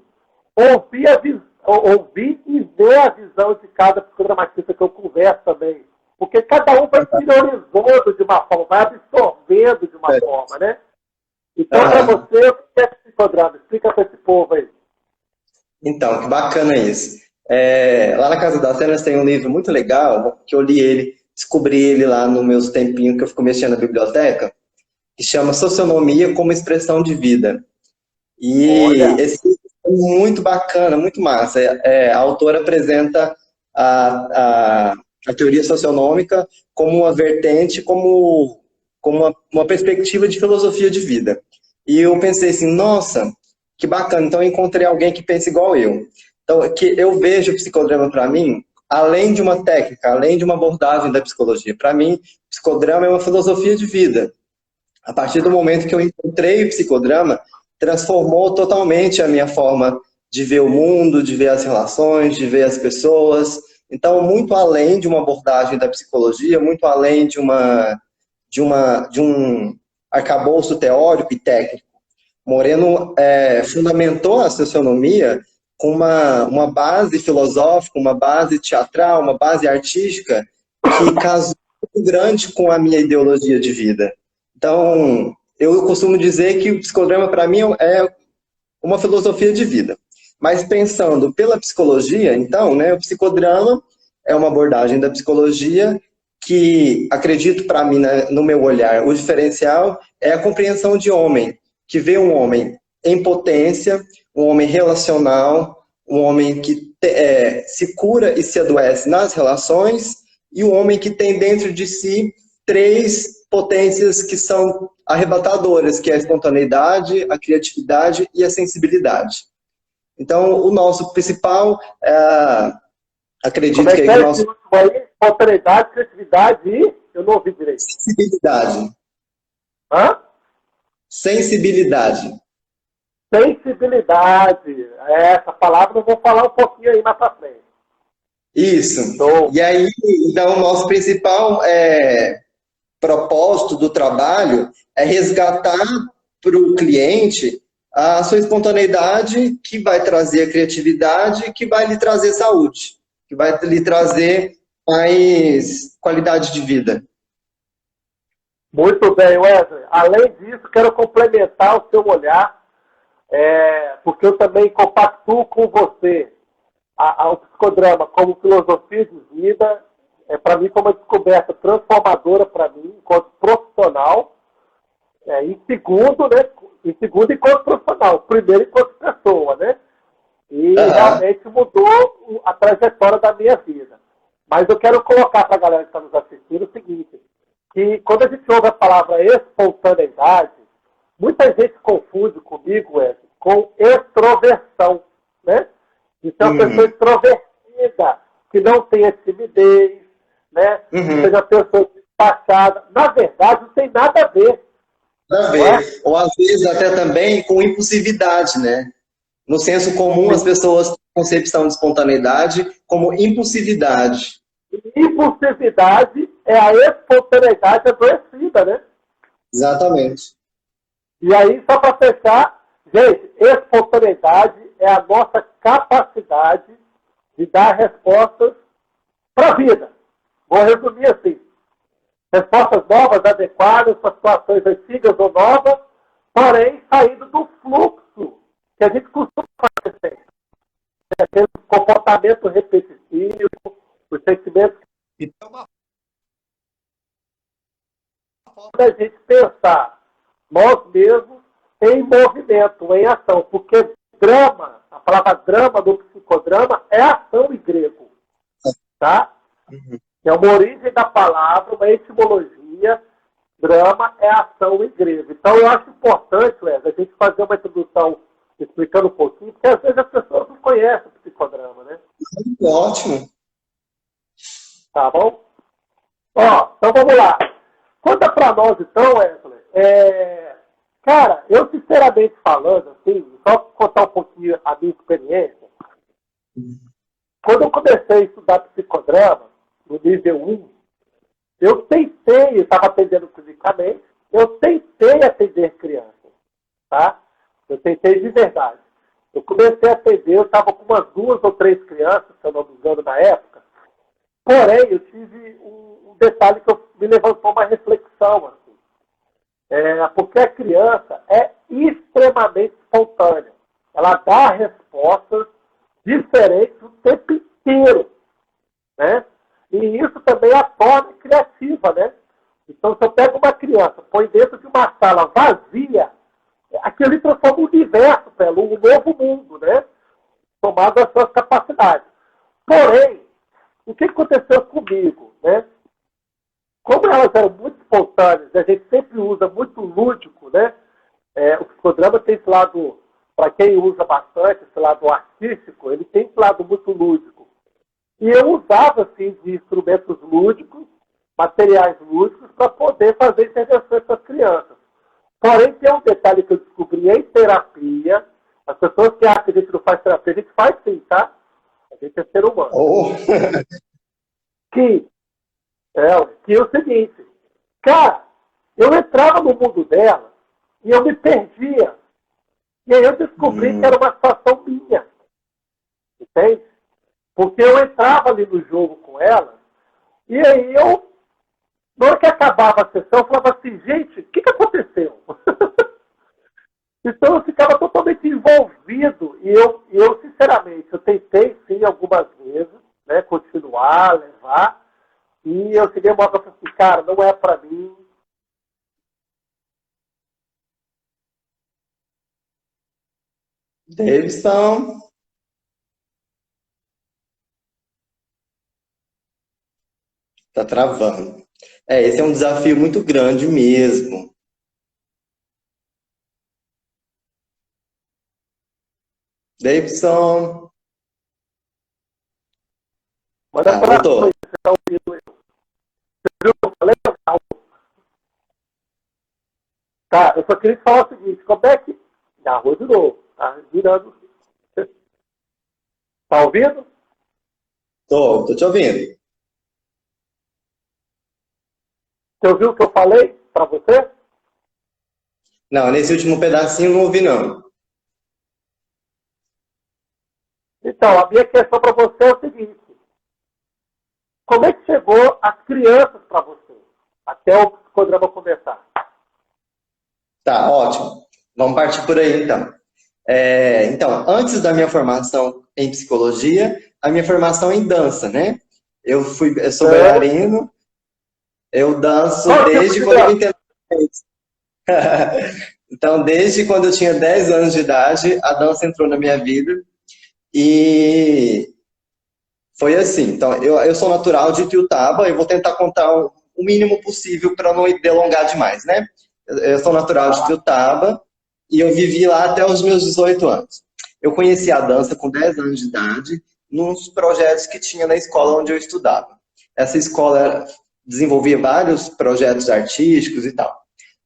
ouvir e ver a visão de cada psicodramatista que eu converso também. Porque cada um vai interiorizando de uma forma, vai absorvendo de uma forma, né? Então, para você, o que é psicodrama? Explica para esse povo aí. Então, que bacana isso. Lá na Casa das Cenas tem um livro muito legal, que eu li ele, descobri ele lá nos meus tempinhos que eu fico mexendo na biblioteca, que chama Socionomia como Expressão de Vida. E Olha. esse livro é muito bacana, muito massa. A autora apresenta a teoria socionômica como uma vertente, como uma perspectiva de filosofia de vida. E eu pensei assim, nossa, que bacana, então eu encontrei alguém que pensa igual eu. Então, que eu vejo o psicodrama para mim, além de uma técnica, além de uma abordagem da psicologia. Para mim, o psicodrama é uma filosofia de vida. A partir do momento que eu encontrei o psicodrama, transformou totalmente a minha forma de ver o mundo, de ver as relações, de ver as pessoas. Então, muito além de uma abordagem da psicologia, muito além de um arcabouço teórico e técnico, Moreno fundamentou a socionomia com uma base filosófica, uma base teatral, uma base artística que casou muito grande com a minha ideologia de vida. Então, eu costumo dizer que o psicodrama, para mim, é uma filosofia de vida. Mas pensando pela psicologia, então, né, o psicodrama é uma abordagem da psicologia que, acredito para mim, né, no meu olhar, o diferencial é a compreensão de homem, que vê um homem em potência, um homem relacional, um homem que se cura e se adoece nas relações, e um homem que tem dentro de si três potências que são arrebatadoras, que é a espontaneidade, a criatividade e a sensibilidade. Então, o nosso principal, acredito que é o nosso... Espontaneidade, criatividade e... Eu não ouvi direito. Sensibilidade. Hã? Sensibilidade. Sensibilidade. Essa palavra eu vou falar um pouquinho aí mais pra frente. Isso. Então, E aí, então, o nosso principal propósito do trabalho é resgatar para o cliente a sua espontaneidade, que vai trazer a criatividade, que vai lhe trazer saúde, que vai lhe trazer mais qualidade de vida. muito bem, Wesley. Além disso, quero complementar o seu olhar, porque eu também compactuo com você. O psicodrama como filosofia de vida, para mim foi uma descoberta transformadora para mim, enquanto profissional, em segundo, enquanto profissional, primeiro enquanto pessoa, né? E realmente mudou a trajetória da minha vida. Mas eu quero colocar para a galera que está nos assistindo o seguinte, que quando a gente ouve a palavra espontaneidade, muita gente confunde comigo, Wesley, com extroversão, né? De ser uma pessoa extrovertida, que não tenha timidez, né? Que seja uma pessoa despachada. Na verdade, não tem nada a ver. Nada a ver. Ou às vezes até também com impulsividade, né? No senso comum, as pessoas têm concepção de espontaneidade como impulsividade. Impulsividade é a espontaneidade adoecida, né? Exatamente. E aí, só para fechar, gente, espontaneidade é a nossa capacidade de dar respostas para a vida. Vou resumir assim. Respostas novas, adequadas para situações antigas ou novas, porém saindo do fluxo que a gente costuma fazer sempre. aquele comportamento repetitivo, os sentimentos Então, uma da gente pensar nós mesmos em movimento, em ação, porque drama, a palavra drama do psicodrama é ação em grego, tá? É uma origem da palavra, uma etimologia, drama é ação em grego. Então eu acho importante, Wesley, a gente fazer uma introdução explicando um pouquinho, porque às vezes as pessoas não conhecem o psicodrama, né? ótimo. Tá bom? Ó, então vamos lá. Conta pra nós então, Wesley. Cara, eu sinceramente falando, assim, só contar um pouquinho a minha experiência. Quando eu comecei a estudar psicodrama, no nível 1, eu estava atendendo fisicamente, eu tentei atender crianças, tá? Eu tentei de verdade. Eu comecei a atender, eu estava com umas 2 ou 3 crianças, se eu não me engano, na época. Porém, eu tive um detalhe que me levantou uma reflexão, assim. Porque a criança é extremamente espontânea. Ela dá respostas diferentes o tempo inteiro, né? E isso também a torna criativa, né? Então, se eu pego uma criança, põe dentro de uma sala vazia, aquilo lhe transforma um universo, um novo mundo, né? Tomado as suas capacidades. Porém, o que aconteceu comigo, né? Como elas eram muito espontâneas, a gente sempre usa muito lúdico, né? O psicodrama tem esse lado, para quem usa bastante, esse lado artístico, ele tem esse lado muito lúdico. E eu usava, assim, de instrumentos lúdicos, materiais lúdicos, para poder fazer intervenções com as crianças. Porém, tem um detalhe que eu descobri em terapia. As pessoas que acham que a gente não faz terapia, a gente faz sim, tá? A gente é ser humano. Oh. Que é o seguinte, cara, eu entrava no mundo dela e eu me perdia. E aí eu descobri que era uma situação minha. Entende? Porque eu entrava ali no jogo com ela, e aí na hora que acabava a sessão, eu falava assim, gente, o que aconteceu? Então eu ficava totalmente envolvido, e eu sinceramente, eu tentei sim algumas vezes, né, continuar, levar, e eu cheguei uma hora e falei assim, cara, não é pra mim. Davidson. Tá travando. Esse é um desafio muito grande mesmo. Davidson. Manda pra Voltou. você tá ouvindo eu. Você viu o que eu falei? Tá, eu só queria te falar o seguinte, como é que... Arrou de novo, tá virando. Tá ouvindo? Tô te ouvindo. Você ouviu o que eu falei pra você? Não, nesse último pedacinho não ouvi, não. Então, a minha questão para você é o seguinte. Como é que chegou as crianças para você? Até o psicodrama começar. Tá, ótimo. Vamos partir por aí, então. Então, antes da minha formação em psicologia, a minha formação em dança, né? Eu sou bailarino, eu danço desde quando eu me entendo. Então, desde quando eu tinha 10 anos de idade, a dança entrou na minha vida e foi assim. Então, eu sou natural de Ituiutaba, eu vou tentar contar o mínimo possível para não delongar demais, né? Eu sou natural de Ituiutaba e eu vivi lá até os meus 18 anos. Eu conheci a dança com 10 anos de idade, nos projetos que tinha na escola onde eu estudava. Essa escola desenvolvia vários projetos artísticos e tal.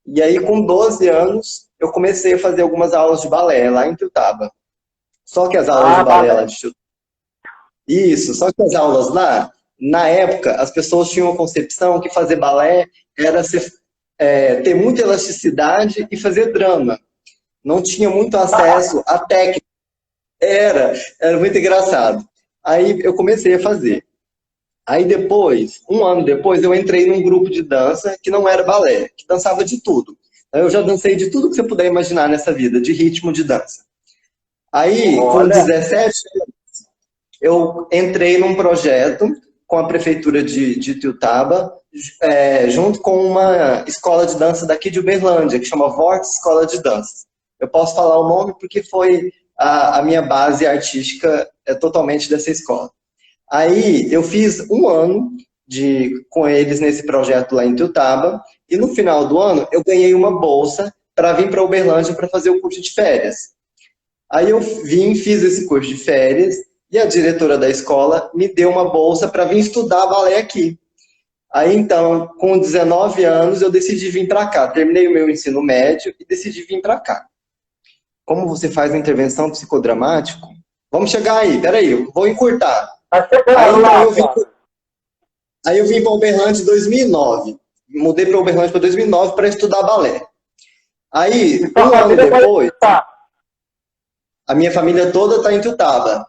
E aí, com 12 anos, eu comecei a fazer algumas aulas de balé lá em Ituiutaba. Só que as aulas de balé lá de Ituiutaba... Isso, só que as aulas lá, na época, as pessoas tinham a concepção que fazer balé era ter muita elasticidade e fazer drama. Não tinha muito acesso à técnica. Era muito engraçado. Aí eu comecei a fazer. Aí depois, um ano depois, eu entrei num grupo de dança que não era balé, que dançava de tudo. Eu já dancei de tudo que você puder imaginar nessa vida, de ritmo de dança. Aí, com 17 eu entrei num projeto com a prefeitura de Ituiutaba, junto com uma escola de dança daqui de Uberlândia, que chama Vortex Escola de Dança. Eu posso falar o nome porque foi a minha base artística totalmente dessa escola. Aí eu fiz um ano com eles nesse projeto lá em Ituiutaba, e no final do ano eu ganhei uma bolsa para vir para Uberlândia para fazer o curso de férias. Aí eu fiz esse curso de férias, e a diretora da escola me deu uma bolsa para vir estudar balé aqui. Aí então, com 19 anos, eu decidi vir para cá. Terminei o meu ensino médio e decidi vir para cá. Como você faz a intervenção psicodramática? Vamos chegar aí, peraí, eu vou encurtar. Aí eu vim para Uberlândia em 2009. Mudei para Uberlândia para 2009 para estudar balé. Aí, um ano depois, a minha família toda está em Ituiutaba.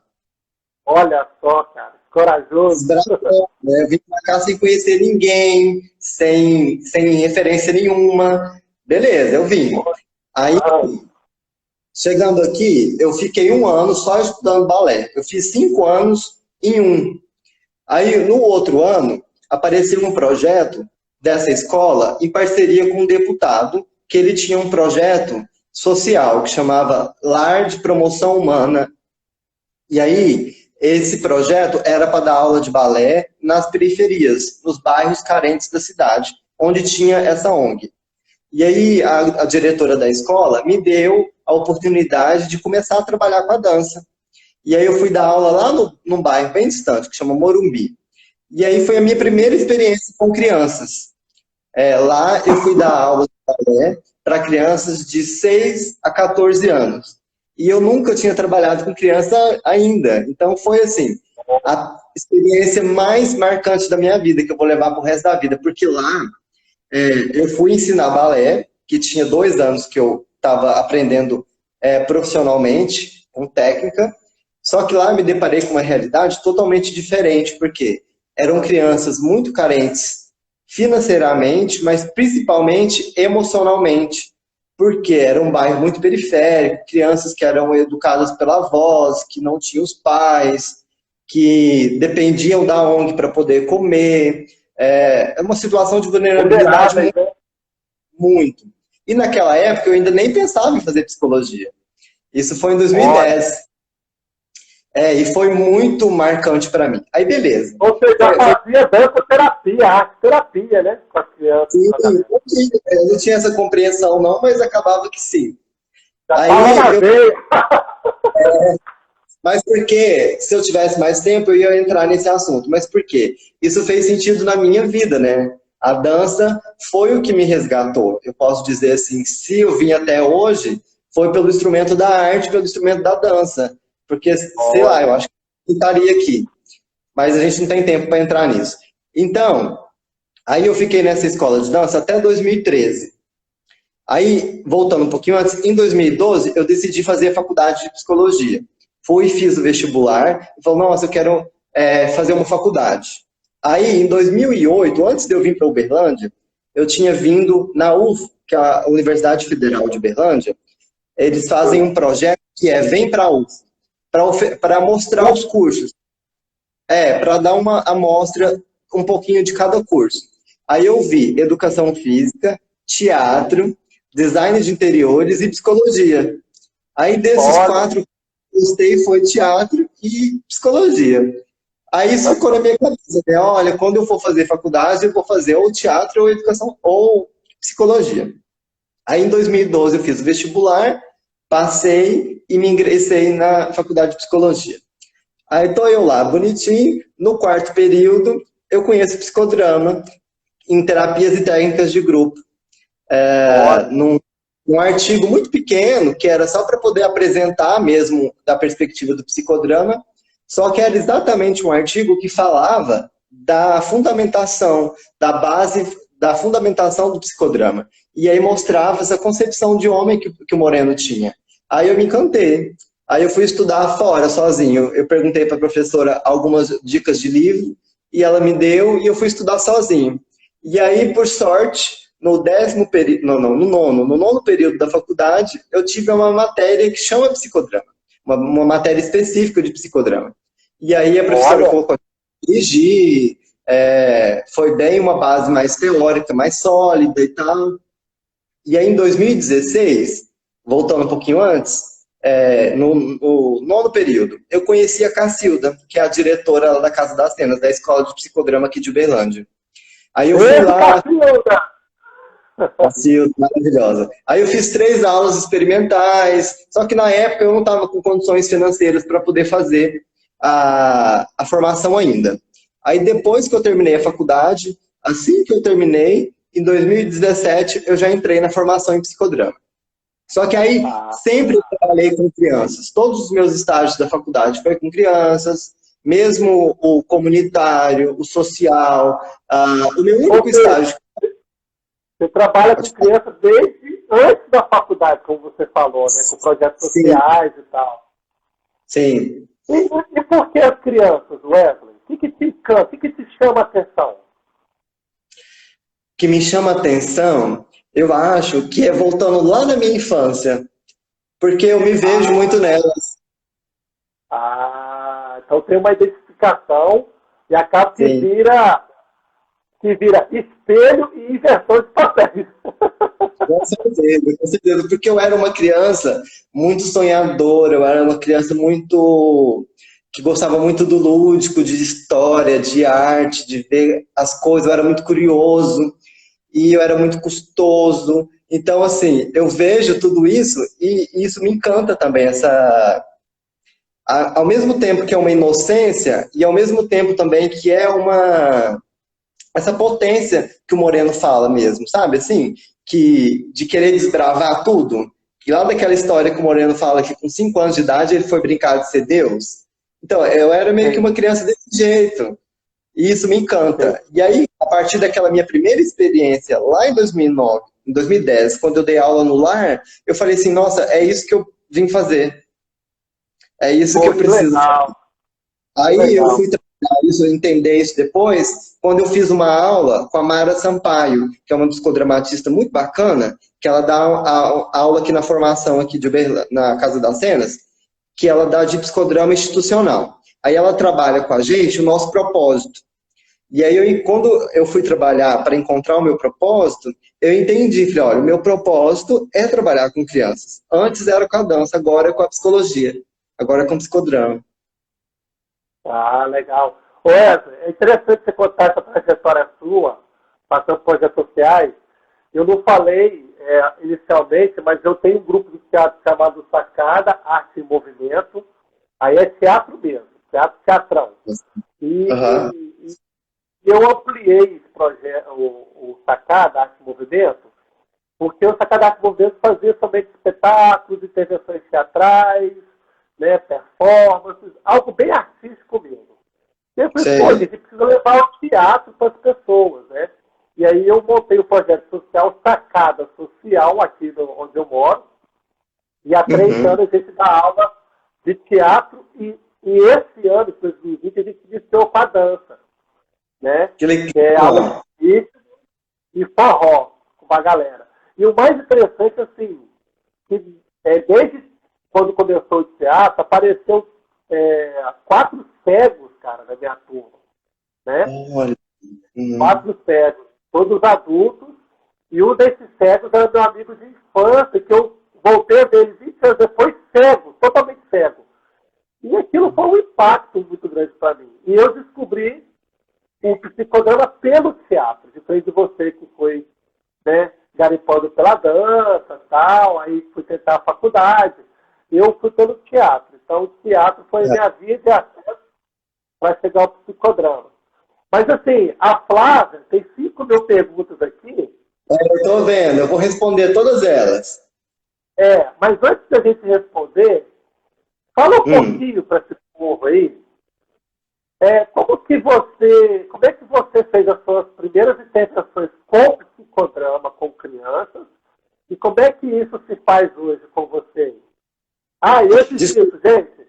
Olha só, cara, corajoso. Eu vim para cá sem conhecer ninguém, sem referência nenhuma. Beleza, eu vim. Aí, chegando aqui, eu fiquei um ano só estudando balé. Eu fiz 5 anos em um. Aí, no outro ano, apareceu um projeto dessa escola em parceria com um deputado, que ele tinha um projeto social que chamava Lar de Promoção Humana. E aí, esse projeto era para dar aula de balé nas periferias, nos bairros carentes da cidade, onde tinha essa ONG. E aí, a diretora da escola me deu a oportunidade de começar a trabalhar com a dança. E aí eu fui dar aula lá num bairro bem distante, que chama Morumbi. E aí foi a minha primeira experiência com crianças. Lá eu fui dar aula de balé para crianças de 6 a 14 anos. E eu nunca tinha trabalhado com criança ainda. Então foi assim, a experiência mais marcante da minha vida, que eu vou levar para o resto da vida. Porque lá eu fui ensinar balé, que tinha 2 anos que eu estava aprendendo profissionalmente, com técnica. Só que lá eu me deparei com uma realidade totalmente diferente, porque eram crianças muito carentes financeiramente, mas principalmente emocionalmente, porque era um bairro muito periférico, crianças que eram educadas pela avós, que não tinham os pais, que dependiam da ONG para poder comer. É uma situação de vulnerabilidade muito. E naquela época eu ainda nem pensava em fazer psicologia. Isso foi em 2010. E foi muito marcante para mim. Aí, beleza. Você já fazia dança-terapia, arte-terapia, né? Com as crianças. Sim, eu não tinha essa compreensão, não, mas acabava que sim. Mas porque, se eu tivesse mais tempo, eu ia entrar nesse assunto. Mas por quê? Isso fez sentido na minha vida, né? A dança foi o que me resgatou. Eu posso dizer assim, se eu vim até hoje, foi pelo instrumento da arte, pelo instrumento da dança. Porque, sei lá, eu acho que eu estaria aqui. Mas a gente não tem tempo para entrar nisso. Então, aí eu fiquei nessa escola de dança até 2013. Aí, voltando um pouquinho antes, em 2012, eu decidi fazer a faculdade de psicologia. Fui, fiz o vestibular, e falei, nossa, eu quero fazer uma faculdade. Aí, em 2008, antes de eu vir para Uberlândia, eu tinha vindo na UF, que é a Universidade Federal de Uberlândia, eles fazem um projeto que Vem para a UF, para mostrar os cursos. Para dar uma amostra, um pouquinho de cada curso. Aí eu vi educação física, teatro, design de interiores e psicologia. Aí desses 4, gostei foi teatro e psicologia. Aí isso ficou na minha cabeça, né? Olha, quando eu for fazer faculdade, eu vou fazer ou teatro, ou educação, ou psicologia. Aí em 2012 eu fiz o vestibular, passei e me ingressei na faculdade de psicologia. Aí tô eu lá, bonitinho, no 4º período, eu conheço psicodrama em terapias e técnicas de grupo. Num artigo muito pequeno, que era só para poder apresentar mesmo da perspectiva do psicodrama, só que era exatamente um artigo que falava da fundamentação, da base, da fundamentação do psicodrama. E aí mostrava essa concepção de homem que o Moreno tinha. Aí eu me encantei. Aí eu fui estudar fora, sozinho. Eu perguntei para a professora algumas dicas de livro, e ela me deu, e eu fui estudar sozinho. E aí, por sorte, no 10º período, no 9º período da faculdade, eu tive uma matéria que chama psicodrama. Uma matéria específica de psicodrama. E aí a professora Olha, colocou a dirigir, foi bem uma base mais teórica, mais sólida e tal. E aí em 2016, voltando um pouquinho antes, no nono período, eu conheci a Cacilda, que é a diretora lá da Casa das Cenas, da Escola de Psicodrama aqui de Uberlândia. Aí eu fui esse lá, Cacilda! Cacilda, maravilhosa. Aí eu fiz 3 aulas experimentais, só que na época eu não estava com condições financeiras para poder fazer a formação ainda. Aí depois que eu terminei a faculdade, assim que eu terminei, em 2017, eu já entrei na formação em psicodrama. Só que aí Ah, sempre eu trabalhei com crianças. Todos os meus estágios da faculdade foi com crianças, mesmo o comunitário, o social. O meu ou único seja, estágio. você trabalha com crianças desde antes da faculdade, como você falou, né? Com projetos Sim, sociais e tal. sim. E por que as crianças, Wesley? O que te encanta? O que te chama a atenção? Que me chama a atenção, eu acho que é voltando lá na minha infância, porque eu me vejo muito nelas. Então tem uma identificação e acaba Sim, que vira espelho e inversão de papéis. com certeza, porque eu era uma criança muito sonhadora, eu era uma criança muito que gostava muito do lúdico, de história, de arte, de ver as coisas, eu era muito curioso e eu era muito custoso. Então, assim, eu vejo tudo isso e isso me encanta também, ao mesmo tempo que é uma inocência e ao mesmo tempo também que é essa potência que o Moreno fala mesmo, sabe? Assim, que de querer desbravar tudo. E lá daquela história que o Moreno fala que com 5 anos de idade ele foi brincar de ser Deus. Então, eu era meio que Sim, uma criança desse jeito. E isso me sim. encanta. E aí, a partir daquela minha primeira experiência, lá em 2009, em 2010, quando eu dei aula no lar, eu falei assim, nossa, é isso que eu vim fazer. É isso que Pô, eu que preciso. legal, que Aí eu legal. fui trabalhar isso, entender isso depois, quando eu fiz uma aula com a Mara Sampaio, que é uma psicodramatista muito bacana, que ela dá a aula aqui na formação aqui de Uberlândia, na Casa das Cenas, que ela dá de psicodrama institucional. Aí ela trabalha com a gente o nosso propósito. E aí, quando eu fui trabalhar para encontrar o meu propósito, eu entendi, falei, olha, o meu propósito é trabalhar com crianças. Antes era com a dança, agora é com a psicologia, agora é com o psicodrama. Legal. Ô, Wesley, é interessante você contar essa trajetória sua, passando por projetos sociais. Eu não falei inicialmente, mas eu tenho um grupo de teatro chamado Sacada, Arte e Movimento. Aí é teatro mesmo, teatrão. E, Aham, e eu ampliei esse projeto, o Sacada, Arte e Movimento, porque o Sacada Arte e Movimento fazia somente espetáculos, intervenções teatrais, né, performances, algo bem artístico mesmo. E eu falei, pô, a sei. gente precisa levar o teatro para as pessoas, né? E aí eu montei o projeto social Sacada Social, aqui onde eu moro, e há 3 anos Uhum. a gente dá aula de teatro e esse ano, 2020, a gente iniciou com a dança, né? Que Que é aula de legal. ritmo e forró com a galera. E o mais interessante, assim, que desde quando começou o teatro, apareceu 4 cegos, cara, na minha turma, né? Olha. Uhum. 4 cegos, todos adultos, e um desses cegos era meu amigo de infância, que eu voltei a ver ele 20 anos depois cego, totalmente cego. E aquilo foi um impacto muito grande para mim. E eu descobri o psicodrama pelo teatro, diferente de você que foi, né, garimpando pela dança tal, aí fui tentar a faculdade. Eu fui pelo teatro. Então, o teatro foi minha vida e acesso para chegar ao psicodrama. Mas, assim, a Flávia tem 5.000 perguntas aqui. Eu tô vendo, eu vou responder todas elas. Mas antes da gente responder, fala um Hum. pouquinho para esse povo aí. Como é que você fez as suas primeiras intervenções com psicodrama com crianças? E como é que isso se faz hoje com você? E antes Desculpa. disso, gente,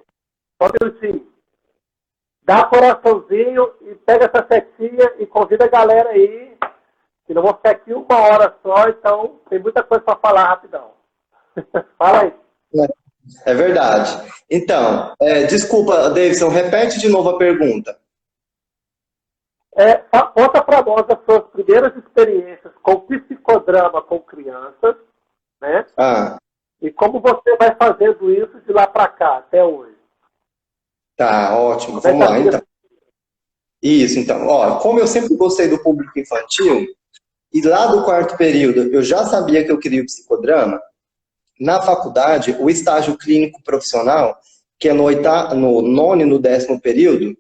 só um minutinho. Dá coraçãozinho e pega essa setinha e convida a galera aí, que não vou ficar aqui 1 hora só, então tem muita coisa para falar rapidão. Fala aí. É verdade. Então, desculpa, Davidson, repete de novo a pergunta. Conta para nós as suas primeiras experiências com psicodrama com crianças, né? Ah, E como você vai fazendo isso de lá para cá, até hoje. tá, ótimo. Como é que Vamos a lá, vida... então. Isso, então. Ó, como eu sempre gostei do público infantil, e lá do quarto período eu já sabia que eu queria o psicodrama, na faculdade, o estágio clínico profissional, que é no nono e no 10º período,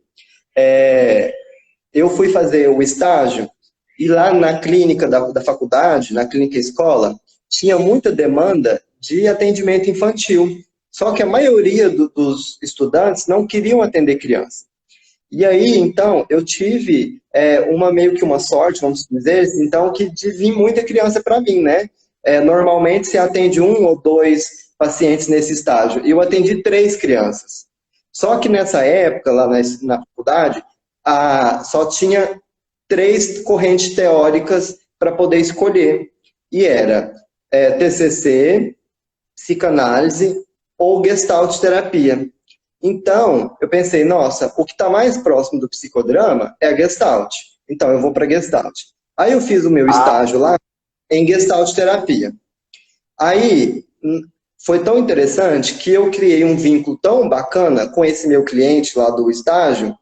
eu fui fazer o estágio e lá na clínica da faculdade, na clínica escola, tinha muita demanda de atendimento infantil. Só que a maioria dos estudantes não queriam atender criança. E aí, então, eu tive meio que uma sorte, vamos dizer, então, que de vir muita criança para mim, né? Normalmente se atende 1 ou 2 pacientes nesse estágio. E eu atendi 3 crianças. Só que nessa época, lá na faculdade, só tinha 3 correntes teóricas para poder escolher. E era TCC, psicanálise ou gestalt terapia. Então, eu pensei, nossa, o que está mais próximo do psicodrama é a Gestalt. Então, eu vou para Gestalt. Aí eu fiz o meu estágio lá em Gestalt terapia. Aí, foi tão interessante que eu criei um vínculo tão bacana com esse meu cliente lá do estágio,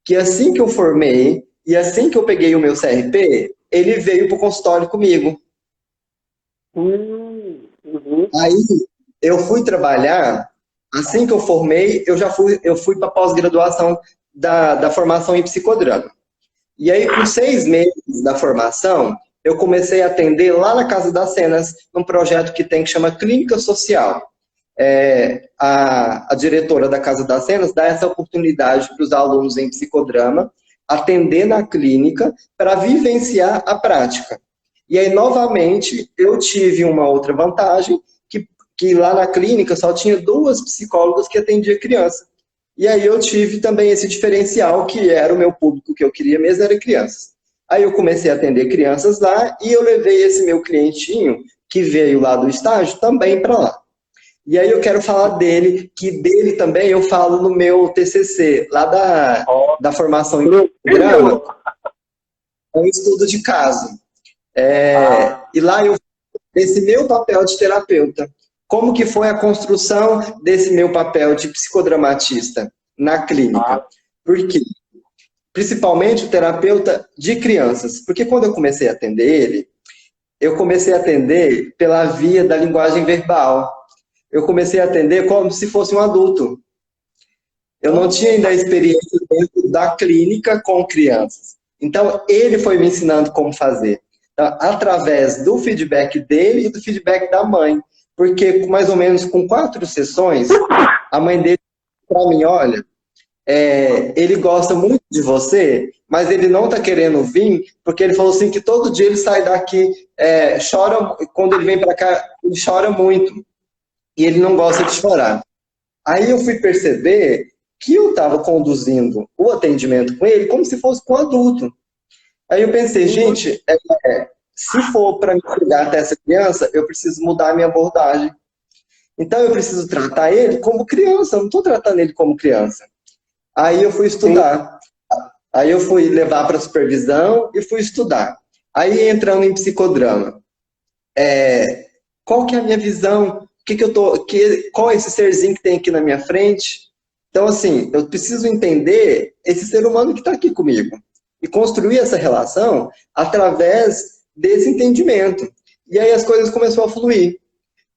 que assim que eu formei e assim que eu peguei o meu CRP, ele veio para o consultório comigo. Uhum. Aí, eu fui trabalhar. Assim que eu formei, eu fui para pós-graduação da formação em psicodrama. E aí, com 6 meses da formação, eu comecei a atender lá na Casa das Cenas, num projeto que tem que chama Clínica Social. A diretora da Casa das Cenas dá essa oportunidade para os alunos em psicodrama atender na clínica para vivenciar a prática. E aí, novamente, eu tive uma outra vantagem, que lá na clínica só tinha 2 psicólogas que atendiam criança. E aí eu tive também esse diferencial, que era o meu público que eu queria mesmo, era crianças. Aí eu comecei a atender crianças lá e eu levei esse meu clientinho, que veio lá do estágio, também para lá. E aí eu quero falar dele, que dele também eu falo no meu TCC, lá da formação em programa, um estudo de caso. E lá eu esse meu papel de terapeuta. Como que foi a construção desse meu papel de psicodramatista na clínica? Por quê? Principalmente o terapeuta de crianças. Porque quando eu comecei a atender ele, eu comecei a atender pela via da linguagem verbal. Eu comecei a atender como se fosse um adulto. Eu não tinha ainda a experiência dentro da clínica com crianças. Então, ele foi me ensinando como fazer. Então, através do feedback dele e do feedback da mãe. Porque, mais ou menos com 4 sessões, a mãe dele para mim, olha, ele gosta muito de você, mas ele não está querendo vir, porque ele falou assim que todo dia ele sai daqui, chora, quando ele vem para cá, ele chora muito. E ele não gosta de chorar. Aí eu fui perceber que eu estava conduzindo o atendimento com ele como se fosse com um adulto. Aí eu pensei, gente, se for para me chegar até essa criança, eu preciso mudar a minha abordagem. Então eu preciso tratar ele como criança, eu não estou tratando ele como criança. Aí eu fui estudar. Aí eu fui levar para supervisão e fui estudar. Aí entrando em psicodrama. Qual que é a minha visão? Qual é esse serzinho que tem aqui na minha frente? Então, assim, eu preciso entender esse ser humano que está aqui comigo e construir essa relação através desse entendimento. E aí as coisas começaram a fluir.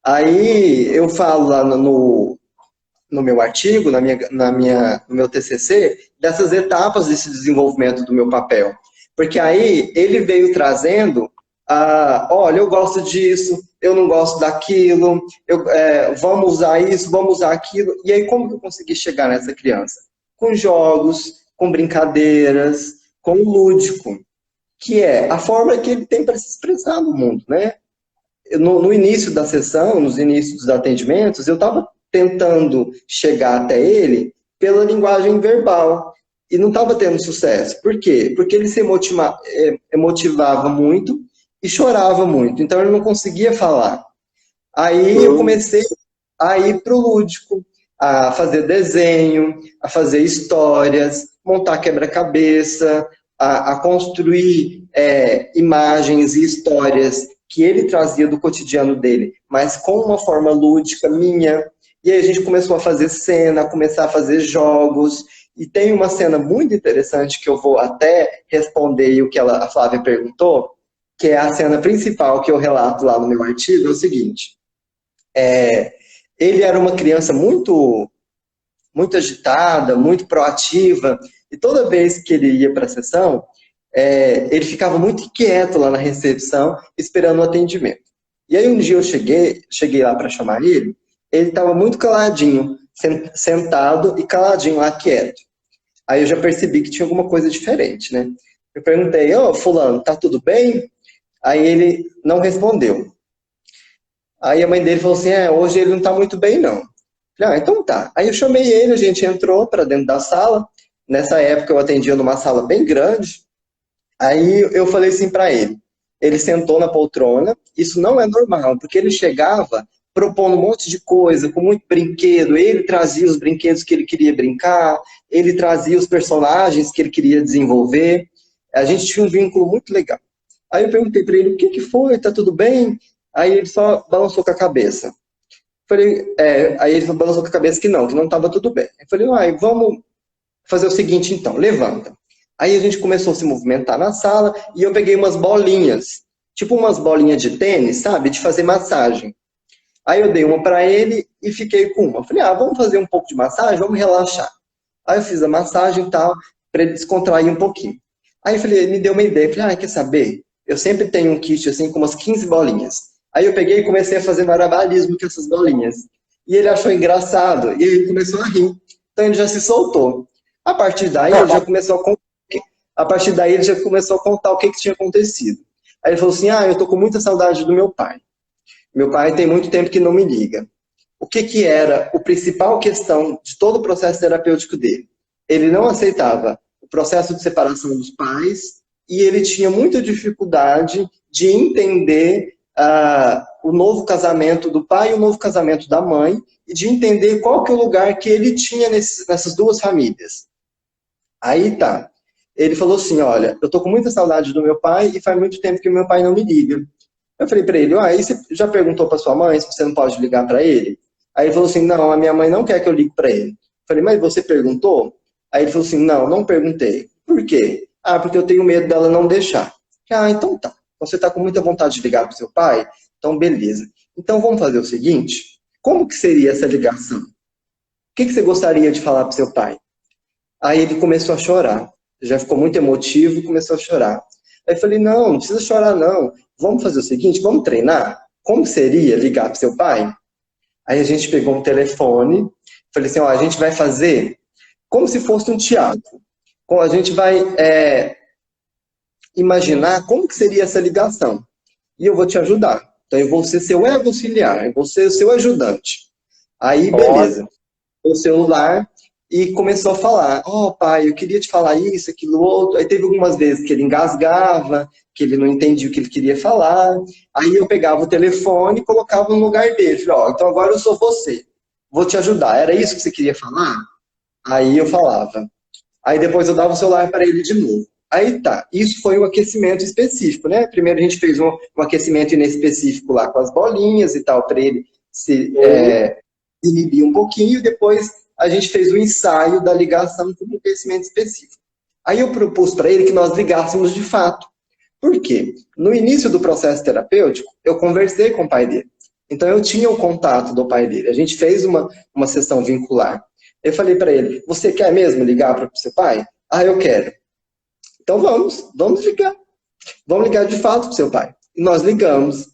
Aí eu falo lá no meu artigo, no meu TCC, dessas etapas desse desenvolvimento do meu papel. Porque aí ele veio trazendo, olha, eu gosto disso, eu não gosto daquilo, vamos usar isso, vamos usar aquilo. E aí como que eu consegui chegar nessa criança? Com jogos, com brincadeiras, com o lúdico, que é a forma que ele tem para se expressar no mundo, né? No início da sessão, nos inícios dos atendimentos, eu estava tentando chegar até ele pela linguagem verbal e não estava tendo sucesso. Por quê? Porque ele se emotivava muito e chorava muito, então ele não conseguia falar. Aí eu comecei a ir para o lúdico, a fazer desenho, a fazer histórias, montar quebra-cabeça, a construir imagens e histórias que ele trazia do cotidiano dele, mas com uma forma lúdica minha. E aí a gente começou a fazer cena, começar a fazer jogos. E tem uma cena muito interessante que eu vou até responder o que a Flávia perguntou, que é a cena principal que eu relato lá no meu artigo, é o seguinte. Ele era uma criança muito, muito agitada, muito proativa, e toda vez que ele ia para a sessão, ele ficava muito quieto lá na recepção, esperando o atendimento. E aí um dia eu cheguei lá para chamar ele estava muito caladinho, sentado e caladinho lá, quieto. Aí eu já percebi que tinha alguma coisa diferente, né? Eu perguntei, fulano, tá tudo bem? Aí ele não respondeu. Aí a mãe dele falou assim, hoje ele não tá muito bem, não. Falei, então tá. Aí eu chamei ele, a gente entrou para dentro da sala. Nessa época eu atendia numa sala bem grande. Aí eu falei assim para ele. Ele sentou na poltrona. Isso não é normal, porque ele chegava propondo um monte de coisa, com muito brinquedo. Ele trazia os brinquedos que ele queria brincar, ele trazia os personagens que ele queria desenvolver. A gente tinha um vínculo muito legal. Aí eu perguntei para ele, o que foi? Tá tudo bem? Aí ele só balançou com a cabeça. Aí ele balançou com a cabeça que não estava tudo bem. Eu falei, vamos fazer o seguinte então, levanta. Aí a gente começou a se movimentar na sala e eu peguei umas bolinhas, tipo umas bolinhas de tênis, sabe, de fazer massagem. Aí eu dei uma para ele e fiquei com uma. Falei, vamos fazer um pouco de massagem, vamos relaxar. Aí eu fiz a massagem e tal, para ele descontrair um pouquinho. Aí ele me deu uma ideia. Falei, quer saber? Eu sempre tenho um kit assim com umas 15 bolinhas. Aí eu peguei e comecei a fazer malabarismo com essas bolinhas. E ele achou engraçado, e ele começou a rir. Então ele já se soltou. A partir daí ele já começou a contar o que tinha acontecido. Aí ele falou assim, eu tô com muita saudade do meu pai. Meu pai tem muito tempo que não me liga. O que era a principal questão de todo o processo terapêutico dele? Ele não aceitava o processo de separação dos pais e ele tinha muita dificuldade de entender o novo casamento do pai e o novo casamento da mãe e de entender qual que é o lugar que ele tinha nessas duas famílias. Aí tá. Ele falou assim, olha, eu tô com muita saudade do meu pai e faz muito tempo que meu pai não me liga. Eu falei para ele, aí você já perguntou para sua mãe se você não pode ligar para ele? Aí ele falou assim, não, a minha mãe não quer que eu ligue para ele. Eu falei, mas você perguntou? Aí ele falou assim, não perguntei. Por quê? Porque eu tenho medo dela não deixar. Então tá. Você tá com muita vontade de ligar pro seu pai? Então beleza. Então vamos fazer o seguinte, como que seria essa ligação? O que você gostaria de falar pro seu pai? Aí ele começou a chorar. Já ficou muito emotivo e começou a chorar. Aí eu falei, não precisa chorar não. Vamos fazer o seguinte, vamos treinar? Como seria ligar pro seu pai? Aí a gente pegou um telefone, falei assim, a gente vai fazer como se fosse um teatro. A gente vai imaginar como que seria essa ligação. E eu vou te ajudar. Então eu vou ser seu auxiliar, eu vou ser seu ajudante. Aí, beleza. O celular e começou a falar, pai, eu queria te falar isso, aquilo, outro. Aí teve algumas vezes que ele engasgava, que ele não entendia o que ele queria falar. Aí eu pegava o telefone e colocava no lugar dele. Falei, então agora eu sou você, vou te ajudar. Era isso que você queria falar? Aí eu falava. Aí depois eu dava o celular para ele de novo. Aí tá, isso foi um aquecimento específico, né? Primeiro a gente fez um aquecimento inespecífico lá com as bolinhas e tal, para ele se inibir um pouquinho, depois a gente fez o ensaio da ligação com um aquecimento específico. Aí eu propus para ele que nós ligássemos de fato. Por quê? No início do processo terapêutico, eu conversei com o pai dele. Então eu tinha o contato do pai dele. A gente fez uma sessão vincular. Eu falei para ele, você quer mesmo ligar para o seu pai? Eu quero. Então vamos ligar. Vamos ligar de fato para o seu pai. E nós ligamos.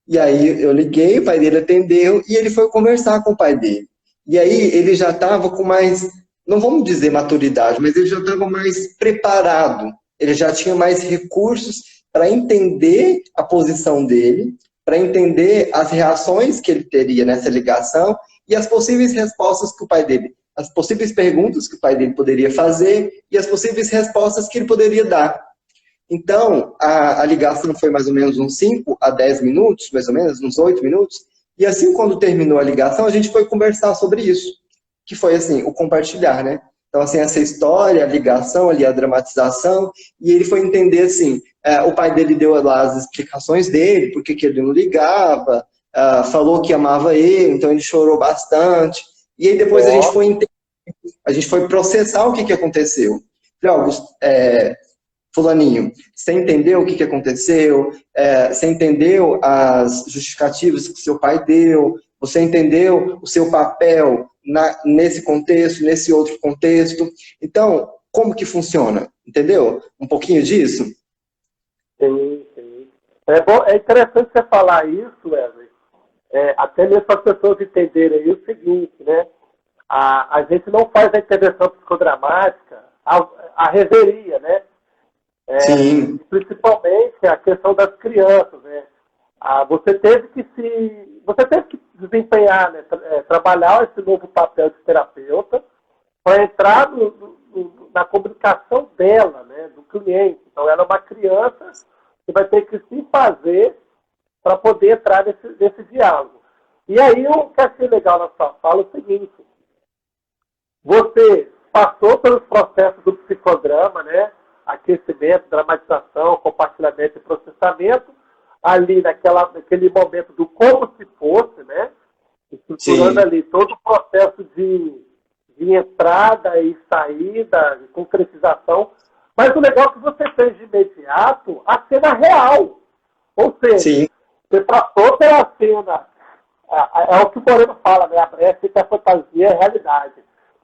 E aí eu liguei, o pai dele atendeu e ele foi conversar com o pai dele. E aí ele já estava com mais, não vamos dizer maturidade, mas ele já estava mais preparado. Ele já tinha mais recursos para entender a posição dele, para entender as reações que ele teria nessa ligação e as possíveis respostas que o pai dele, as possíveis perguntas que o pai dele poderia fazer e as possíveis respostas que ele poderia dar. Então, a ligação foi mais ou menos uns 5 a 10 minutos, mais ou menos, uns 8 minutos, E assim, quando terminou a ligação, a gente foi conversar sobre isso, que foi assim, o compartilhar, né? Então, assim, essa história, a ligação ali, a dramatização, e ele foi entender, assim, o pai dele deu lá as explicações dele, por que que ele não ligava, falou que amava ele, então ele chorou bastante, e aí depois a gente Ó, foi entender, a gente foi processar o que que aconteceu. Falei, ó, fulaninho, você entendeu o que que aconteceu? Você entendeu as justificativas que seu pai deu? Você entendeu o seu papel nesse contexto, nesse outro contexto? Então, como que funciona? Entendeu? Um pouquinho disso? sim, sim. É, bom, é interessante você falar isso, Wesley. Até mesmo para as pessoas entenderem aí o seguinte, né? A gente não faz a intervenção psicodramática, a reveria, né? Sim, Principalmente a questão das crianças, né? Você teve que desempenhar, né? Trabalhar esse novo papel de terapeuta para entrar na comunicação dela, né? Do cliente. Então, ela é uma criança que vai ter que se fazer para poder entrar nesse diálogo. E aí, o que achei legal na sua fala é o seguinte: você passou pelos processos do psicodrama, né? Aquecimento, dramatização, compartilhamento e processamento, ali naquele momento do como se fosse, né? Estruturando sim, ali todo o processo de entrada e saída, de concretização. Mas o legal é que você fez de imediato a cena real. Ou seja, sim, você passou pela cena, é o que o Moreno fala, né? A brecha entre a fantasia e a realidade.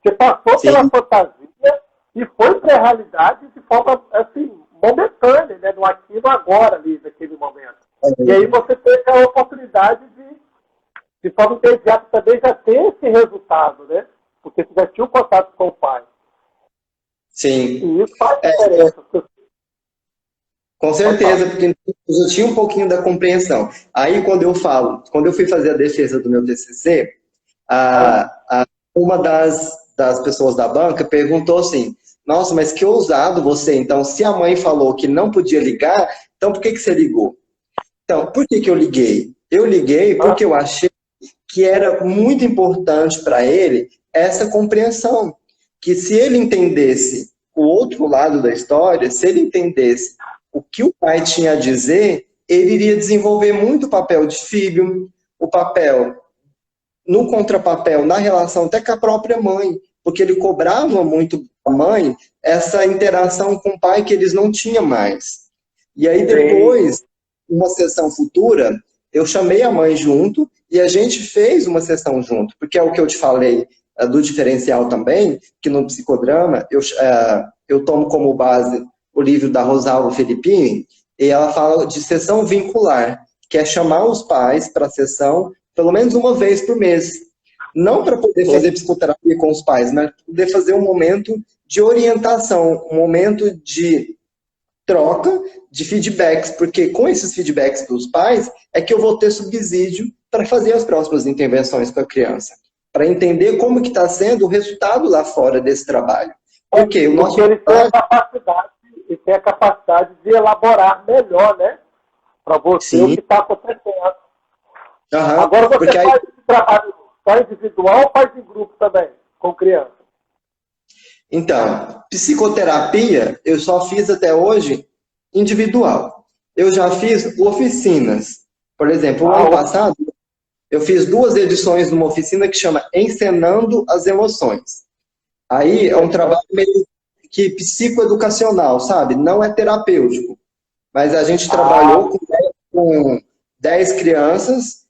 Você passou pela sim. fantasia e foi para a realidade de forma, assim, momentânea, né? No aqui e no agora, ali, naquele momento. E aí você teve a oportunidade de forma imediata, também já ter esse resultado, né? Porque você já tinha um contato com o pai. Sim. E isso faz É, diferença. com Pode falar. certeza, porque eu já tinha um pouquinho da compreensão. Aí, quando eu fui fazer a defesa do meu TCC, Ah, uma das pessoas da banca perguntou assim: Nossa, mas que ousado você. Então, se a mãe falou que não podia ligar, então por que que você ligou? Então, por que que eu liguei? Eu liguei ah, porque eu achei que era muito importante para ele essa compreensão. Que se ele entendesse o outro lado da história, se ele entendesse o que o pai tinha a dizer, ele iria desenvolver muito o papel de filho, o papel no contrapapel, na relação até com a própria mãe, porque ele cobrava muito da mãe essa interação com o pai que eles não tinham mais. E aí sim. depois, uma sessão futura, eu chamei a mãe junto e a gente fez uma sessão junto, porque é o que eu te falei do diferencial também, que no psicodrama eu tomo como base o livro da Rosalva Felippini, e ela fala de sessão vincular, que é chamar os pais para a sessão pelo menos uma vez por mês. Não para poder fazer psicoterapia com os pais, mas para poder fazer um momento de orientação, um momento de troca de feedbacks, porque com esses feedbacks dos pais é que eu vou ter subsídio para fazer as próximas intervenções com a criança, para entender como que está sendo o resultado lá fora desse trabalho. Porque o Porque nosso ele tem a trabalho, capacidade, ele tem a capacidade de elaborar melhor, né? Para você o sim, que está acontecendo. Agora você porque aí, faz esse trabalho só individual ou faz em grupo também, com criança? então, psicoterapia eu só fiz até hoje individual. Eu já fiz oficinas. Por exemplo, o Ah, ano passado eu fiz 2 edições de uma oficina que chama Encenando as Emoções. Aí é um trabalho interessante. meio que psicoeducacional, sabe? Não é terapêutico. Mas a gente Ah, trabalhou com 10 crianças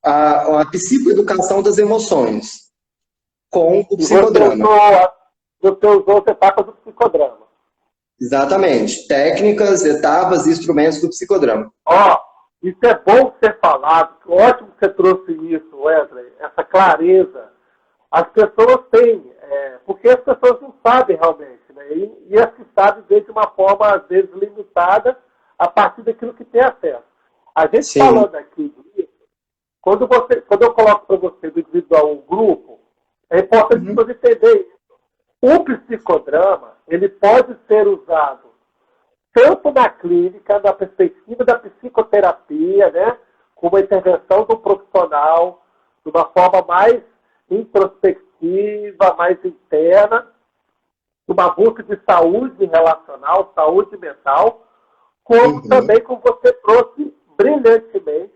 a psicoeducação das emoções com o e você psicodrama. usou as etapas do psicodrama. Exatamente. Técnicas, etapas e instrumentos do psicodrama. Ó, isso é bom ser falado, ótimo que você trouxe isso, Wesley, essa clareza. As pessoas têm, porque as pessoas não sabem realmente, né? E as que sabem vê de uma forma, às vezes, limitada a partir daquilo que tem acesso. A gente Sim. falando aqui disso, quando eu coloco para você do individual ou grupo, é importante Uhum. você entender isso. O psicodrama, ele pode ser usado tanto na clínica, na perspectiva da psicoterapia, né? com uma intervenção do profissional, de uma forma mais introspectiva, mais interna, uma busca de saúde relacional, saúde mental, como também, como você trouxe brilhantemente,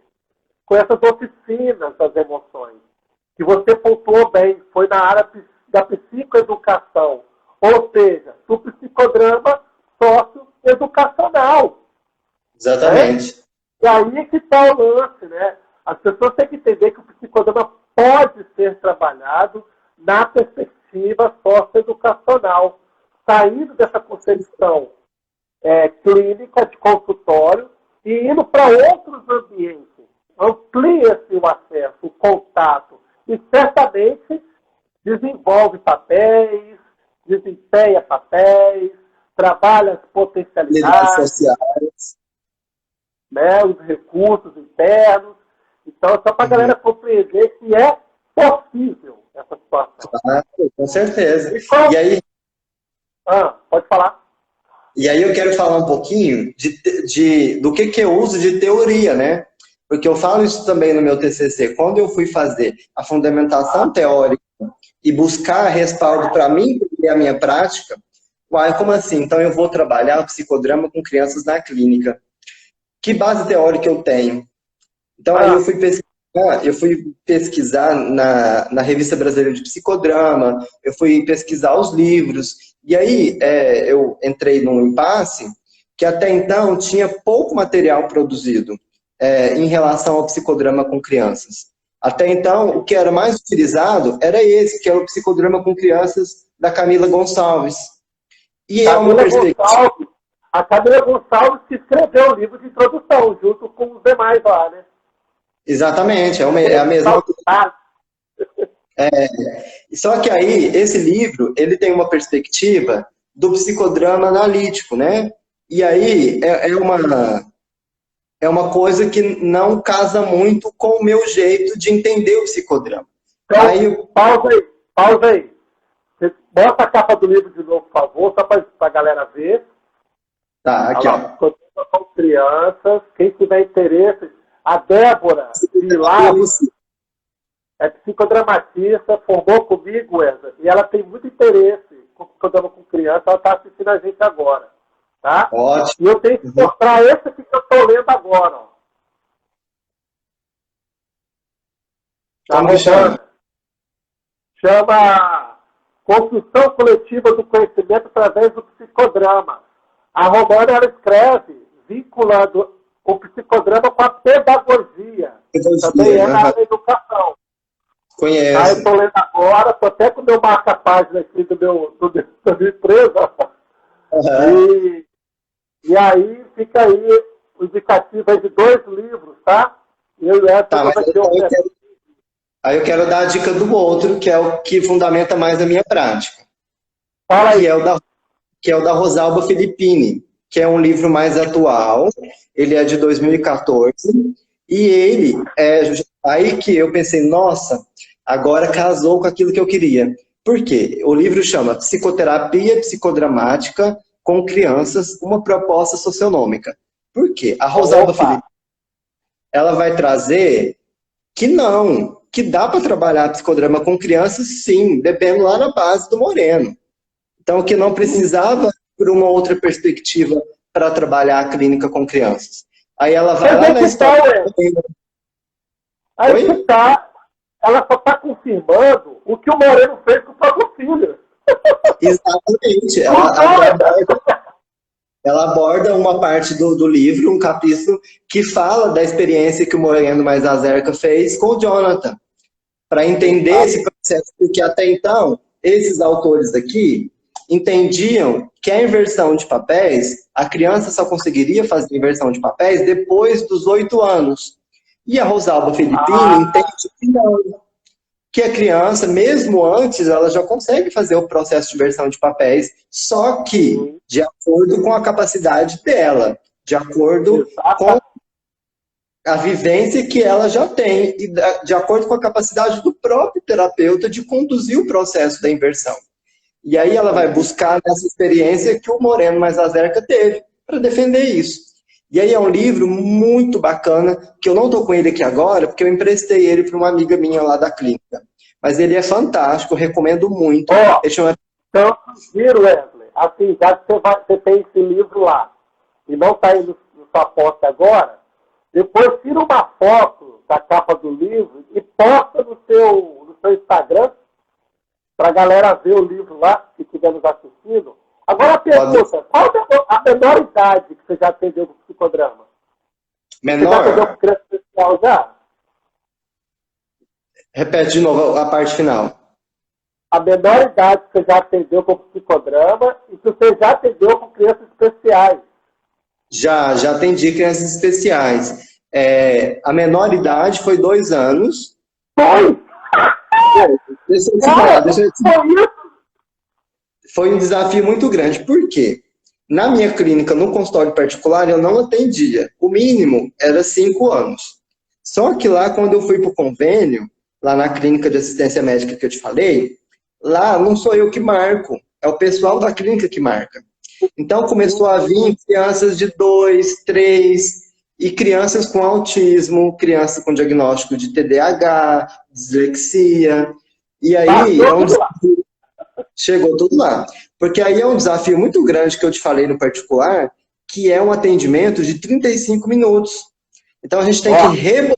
com essas oficinas das emoções, que você pontuou bem, foi na área da psicoeducação, ou seja, do psicodrama socioeducacional. Exatamente. Né? E aí é que está o lance, né? As pessoas têm que entender que o psicodrama pode ser trabalhado na perspectiva socioeducacional, saindo dessa concepção clínica, de consultório, e indo para outros ambientes. Amplia-se o acesso, o contato, e certamente desenvolve papéis, desempenha papéis, trabalha as potencialidades, sociais, né, os recursos internos. Então, só para a galera compreender que é possível essa situação. Claro, com certeza. E aí... pode falar. E aí eu quero falar um pouquinho do que eu uso de teoria, né? Porque eu falo isso também no meu TCC. Quando eu fui fazer a fundamentação teórica e buscar respaldo para mim e a minha prática, uai, como assim? Então eu vou trabalhar o psicodrama com crianças na clínica. Que base teórica eu tenho? Então aí eu fui pesquisar na Revista Brasileira de Psicodrama, eu fui pesquisar os livros, e aí eu entrei num impasse que até então tinha pouco material produzido em relação ao psicodrama com crianças. Até então, o que era mais utilizado era esse, que é o psicodrama com crianças da Camila Gonçalves. E é uma perspectiva... A Camila Gonçalves que escreveu o livro de introdução, junto com os demais lá, né? Exatamente, é a mesma coisa. Só que aí, esse livro, ele tem uma perspectiva do psicodrama analítico, né? E aí, é uma coisa que não casa muito com o meu jeito de entender o psicodrama. Então, aí, pausa aí. Você bota a capa do livro de novo, por favor, só para a galera ver. Tá, aqui, ó. Com crianças, quem tiver interesse, a Débora Vilares é psicodramatista, formou comigo, Wesley, e ela tem muito interesse com psicodrama com criança, ela está assistindo a gente agora. Tá? Ótimo. E eu tenho que mostrar esse aqui que eu estou lendo agora. Ó. Como que chama? Chama Construção Coletiva do Conhecimento através do Psicodrama. A Romana, ela escreve vinculando o psicodrama com a pedagogia. Também é na educação. Conheço. Aí eu estou lendo agora, estou até com o meu marca-página aqui da minha empresa. E aí fica aí o indicativo aí de 2 livros, tá? Aí eu quero dar a dica do outro, que é o que fundamenta mais a minha prática. Fala aí. Que é o da Rosalba Filippini, que é um livro mais atual, ele é de 2014, e ele aí que eu pensei, nossa, agora casou com aquilo que eu queria. Por quê? O livro chama Psicoterapia Psicodramática com Crianças, uma proposta socionômica. Por quê? A Rosalba Filippini, ela vai trazer que dá para trabalhar psicodrama com crianças, sim, bebendo lá na base do Moreno. Então, que não precisava por uma outra perspectiva para trabalhar a clínica com crianças. Aí ela vai lá na história... Aí que tá, ela só está confirmando o que o Moreno fez com o próprio filho. Exatamente. Ela aborda uma parte do livro, um capítulo, que fala da experiência que o Moreno mais Azerca fez com o Jonathan. Para entender esse processo, porque até então, esses autores aqui entendiam que a inversão de papéis, a criança só conseguiria fazer inversão de papéis depois dos 8 anos. E a Rosalba Filippini entende que não. Que a criança, mesmo antes, ela já consegue fazer o processo de inversão de papéis, só que de acordo com a capacidade dela, de acordo com a vivência que ela já tem, e de acordo com a capacidade do próprio terapeuta de conduzir o processo da inversão. E aí ela vai buscar essa experiência que o Moreno mais Azerca teve para defender isso. E aí é um livro muito bacana, que eu não estou com ele aqui agora, porque eu emprestei ele para uma amiga minha lá da clínica. Mas ele é fantástico, eu recomendo muito. Ó, Ele chama... então eu sugiro, Wesley, assim, já que você tem esse livro lá e não está indo na sua posta agora, depois tira uma foto da capa do livro e posta no seu Instagram para a galera ver o livro lá, que estiver nos assistindo. Agora a pergunta, qual a menor idade que você já atendeu com psicodrama? Você já atendeu com Menor? criança especial já? Repete de novo a parte final. A menor idade que você já atendeu com psicodrama e que você já atendeu com crianças especiais. Já atendi crianças especiais. A menor idade foi 2 anos. Foi! Deixa eu te falar, Cara, deixa eu te... foi isso? Foi um desafio muito grande. Por quê? Na minha clínica, no consultório particular, eu não atendia. O mínimo era 5 anos. Só que lá, quando eu fui para o convênio, lá na clínica de assistência médica que eu te falei, lá não sou eu que marco, é o pessoal da clínica que marca. Então começou a vir crianças de 2, 3, e crianças com autismo, criança com diagnóstico de TDAH, dislexia. E aí é um desafio. Chegou tudo lá. Porque aí é um desafio muito grande que eu te falei no particular, que é um atendimento de 35 minutos. Então a gente tem que rebolar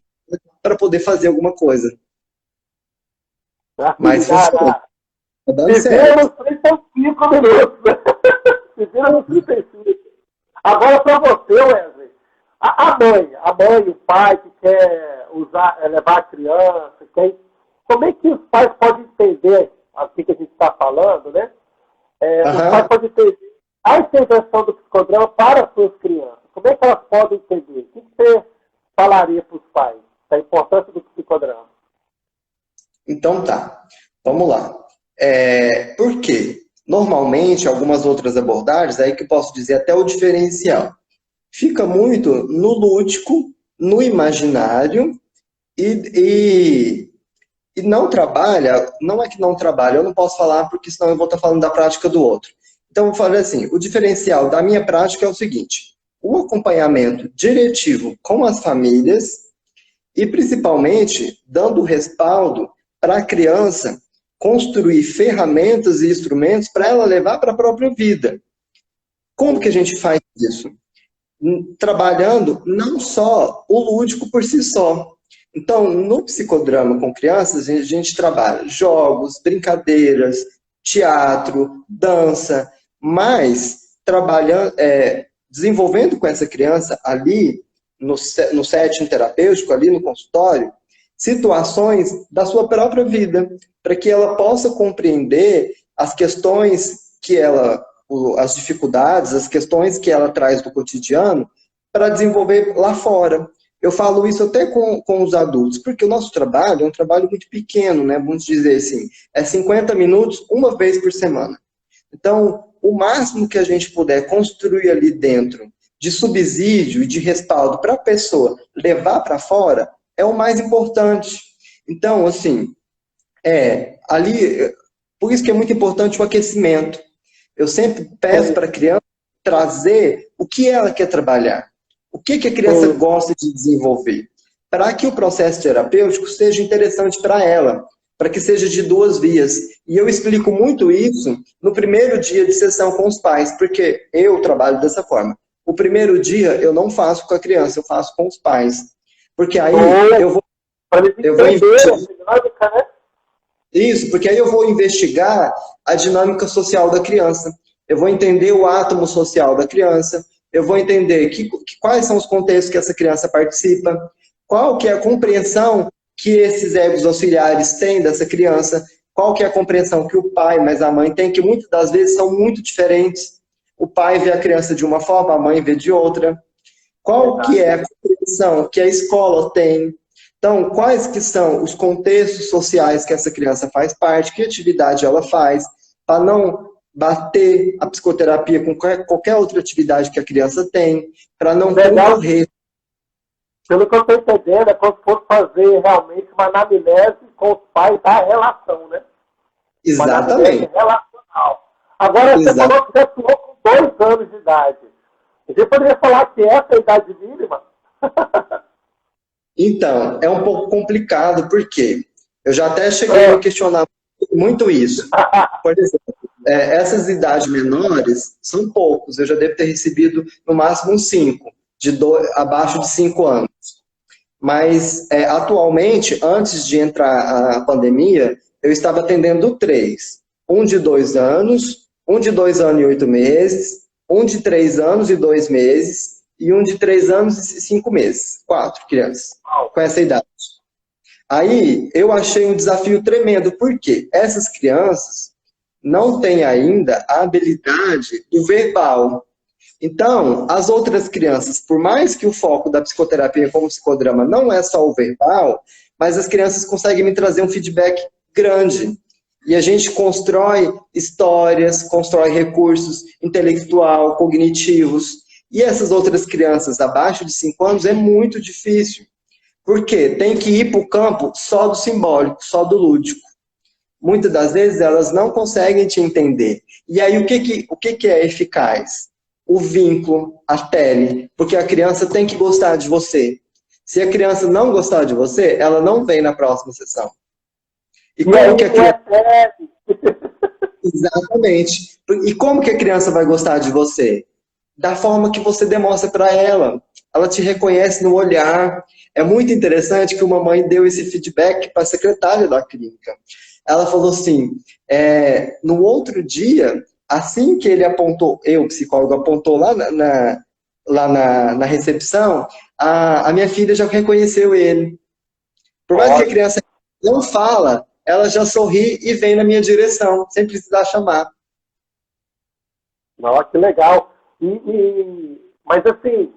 para poder fazer alguma coisa. Mas funciona. Tá dando certo. Vivemos 35 minutos. Vivemos 35. Agora para você, Wesley. A mãe, o pai que quer levar a criança, como é que os pais podem entender assim que a gente está falando, né? Os pais podem entender a intervenção do psicodrama para as suas crianças. Como é que elas podem entender? O que você falaria para os pais da importância do psicodrama? Então tá, vamos lá. Por quê? Normalmente, algumas outras abordagens, aí que eu posso dizer até o diferencial, fica muito no lúdico, no imaginário e não trabalha, não é que não trabalha, eu não posso falar porque senão eu vou estar falando da prática do outro. Então, eu vou falar assim, o diferencial da minha prática é o seguinte, o acompanhamento diretivo com as famílias e, principalmente, dando respaldo para a criança construir ferramentas e instrumentos para ela levar para a própria vida. Como que a gente faz isso? Trabalhando não só o lúdico por si só. Então, no psicodrama com crianças, a gente trabalha jogos, brincadeiras, teatro, dança, mas trabalhando, desenvolvendo com essa criança ali, no setting terapêutico, ali no consultório, situações da sua própria vida, para que ela possa compreender as questões as dificuldades, as questões que ela traz do cotidiano, para desenvolver lá fora. Eu falo isso até com os adultos, porque o nosso trabalho é um trabalho muito pequeno, né? Vamos dizer assim, 50 minutos, uma vez por semana. Então, o máximo que a gente puder construir ali dentro de subsídio e de respaldo para a pessoa levar para fora, é o mais importante. Então, assim, ali, por isso que é muito importante o aquecimento. Eu sempre peço para a criança trazer o que ela quer trabalhar, o que a criança gosta de desenvolver, para que o processo terapêutico seja interessante para ela, para que seja de 2 vias. E eu explico muito isso no primeiro dia de sessão com os pais, porque eu trabalho dessa forma. O primeiro dia eu não faço com a criança, eu faço com os pais. Porque aí eu vou investigar. Isso, porque aí eu vou investigar a dinâmica social da criança. Eu vou entender o átomo social da criança. Eu vou entender quais são os contextos que essa criança participa. Qual que é a compreensão que esses egos auxiliares têm dessa criança. Qual que é a compreensão que o pai, mas a mãe tem, que muitas das vezes são muito diferentes. O pai vê a criança de uma forma, a mãe vê de outra. Qual que é a compreensão que a escola tem? Então, quais que são os contextos sociais que essa criança faz parte, que atividade ela faz, para não bater a psicoterapia com qualquer outra atividade que a criança tem, para não concorrer. Pelo que eu estou entendendo, é como se fosse fazer realmente uma anamnese com os pais da relação, né? Exatamente. Uma relacional. Agora, você falou que já atuou com 2 anos de idade. Você poderia falar que essa é a idade mínima? Então, é um pouco complicado, porque eu já até cheguei a me questionar muito isso. Por exemplo, essas idades menores são poucos, eu já devo ter recebido no máximo uns 5, abaixo de 5 anos. Mas, atualmente, antes de entrar a pandemia, eu estava atendendo 3. Um de 2 anos, um de 2 anos e 8 meses, um de 3 anos e 2 meses, e um de 3 anos e 5 meses. 4 crianças com essa idade. Aí, eu achei um desafio tremendo, porque essas crianças não têm ainda a habilidade do verbal. Então, as outras crianças, por mais que o foco da psicoterapia como psicodrama não é só o verbal, mas as crianças conseguem me trazer um feedback grande. E a gente constrói histórias, constrói recursos intelectual, cognitivos. E essas outras crianças abaixo de 5 anos é muito difícil. Por quê? Tem que ir para o campo só do simbólico, só do lúdico. Muitas das vezes elas não conseguem te entender. E aí o que é eficaz? O vínculo, a tele, porque a criança tem que gostar de você. Se a criança não gostar de você, ela não vem na próxima sessão. E como que a criança... Exatamente. E como que a criança vai gostar de você? Da forma que você demonstra para ela. Ela te reconhece no olhar. É muito interessante que uma mãe deu esse feedback para a secretária da clínica. Ela falou assim, no outro dia, assim que ele apontou, o psicólogo apontou lá na recepção, a minha filha já reconheceu ele. Por mais que a criança não fala, ela já sorri e vem na minha direção, sem precisar chamar. Nossa, que legal. Mas assim,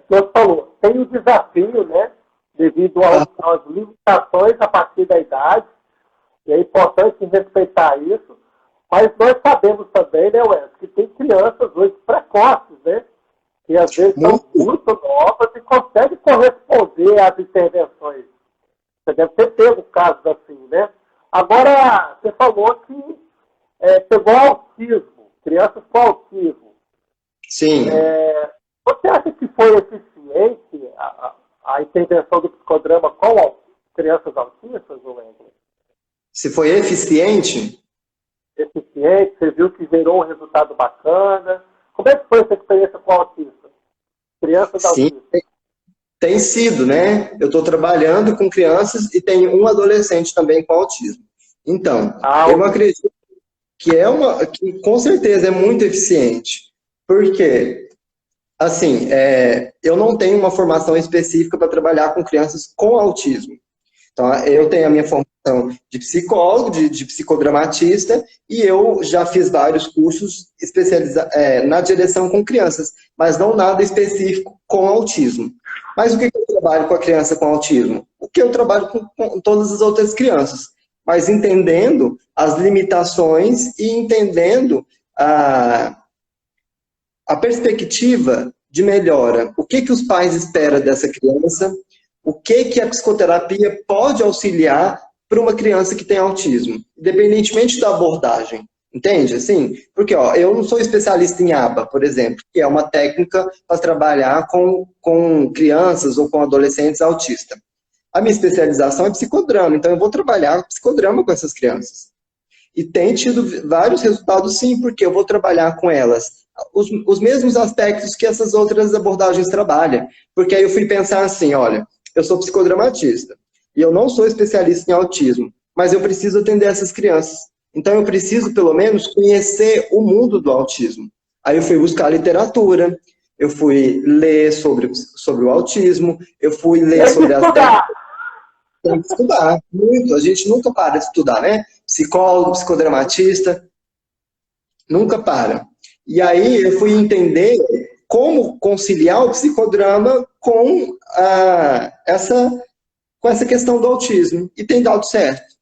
você falou, tem o desafio, né? Devido às limitações a partir da idade, e é importante respeitar isso, mas nós sabemos também, né, Wes, que tem crianças hoje precoces, né? Que às vezes são muito novas e conseguem corresponder às intervenções. Você deve ter pego casos assim, né? Agora, você falou que pegou autismo, crianças com autismo. Sim. Você acha que foi eficiente a intervenção do psicodrama com crianças autistas, Wendel? Se foi eficiente? Eficiente, você viu que gerou um resultado bacana. Como é que foi essa experiência com autista? Crianças autistas? Tem sido, né? Eu estou trabalhando com crianças e tenho um adolescente também com autismo. Então, eu acredito que com certeza é muito eficiente. Por quê? Assim, eu não tenho uma formação específica para trabalhar com crianças com autismo. Então, eu tenho a minha formação de psicólogo, de psicodramatista, e eu já fiz vários cursos na direção com crianças, mas não nada específico com autismo. Mas o que eu trabalho com a criança com autismo? O que eu trabalho com todas as outras crianças, mas entendendo as limitações e entendendo a perspectiva de melhora. O que os pais esperam dessa criança? O que a psicoterapia pode auxiliar para uma criança que tem autismo, independentemente da abordagem. Entende? Assim, porque eu não sou especialista em ABA, por exemplo, que é uma técnica para trabalhar com crianças ou com adolescentes autistas. A minha especialização é psicodrama, então eu vou trabalhar psicodrama com essas crianças. E tem tido vários resultados, sim, porque eu vou trabalhar com elas os mesmos aspectos que essas outras abordagens trabalham. Porque aí eu fui pensar assim, olha, eu sou psicodramatista e eu não sou especialista em autismo, mas eu preciso atender essas crianças. Então eu preciso, pelo menos, conhecer o mundo do autismo. Aí eu fui buscar literatura, eu fui ler sobre o autismo, eu fui ler sobre as técnicas. Tem que estudar, muito. A gente nunca para de estudar, né? Psicólogo, psicodramatista, nunca para. E aí eu fui entender como conciliar o psicodrama com essa questão do autismo. E tem dado certo.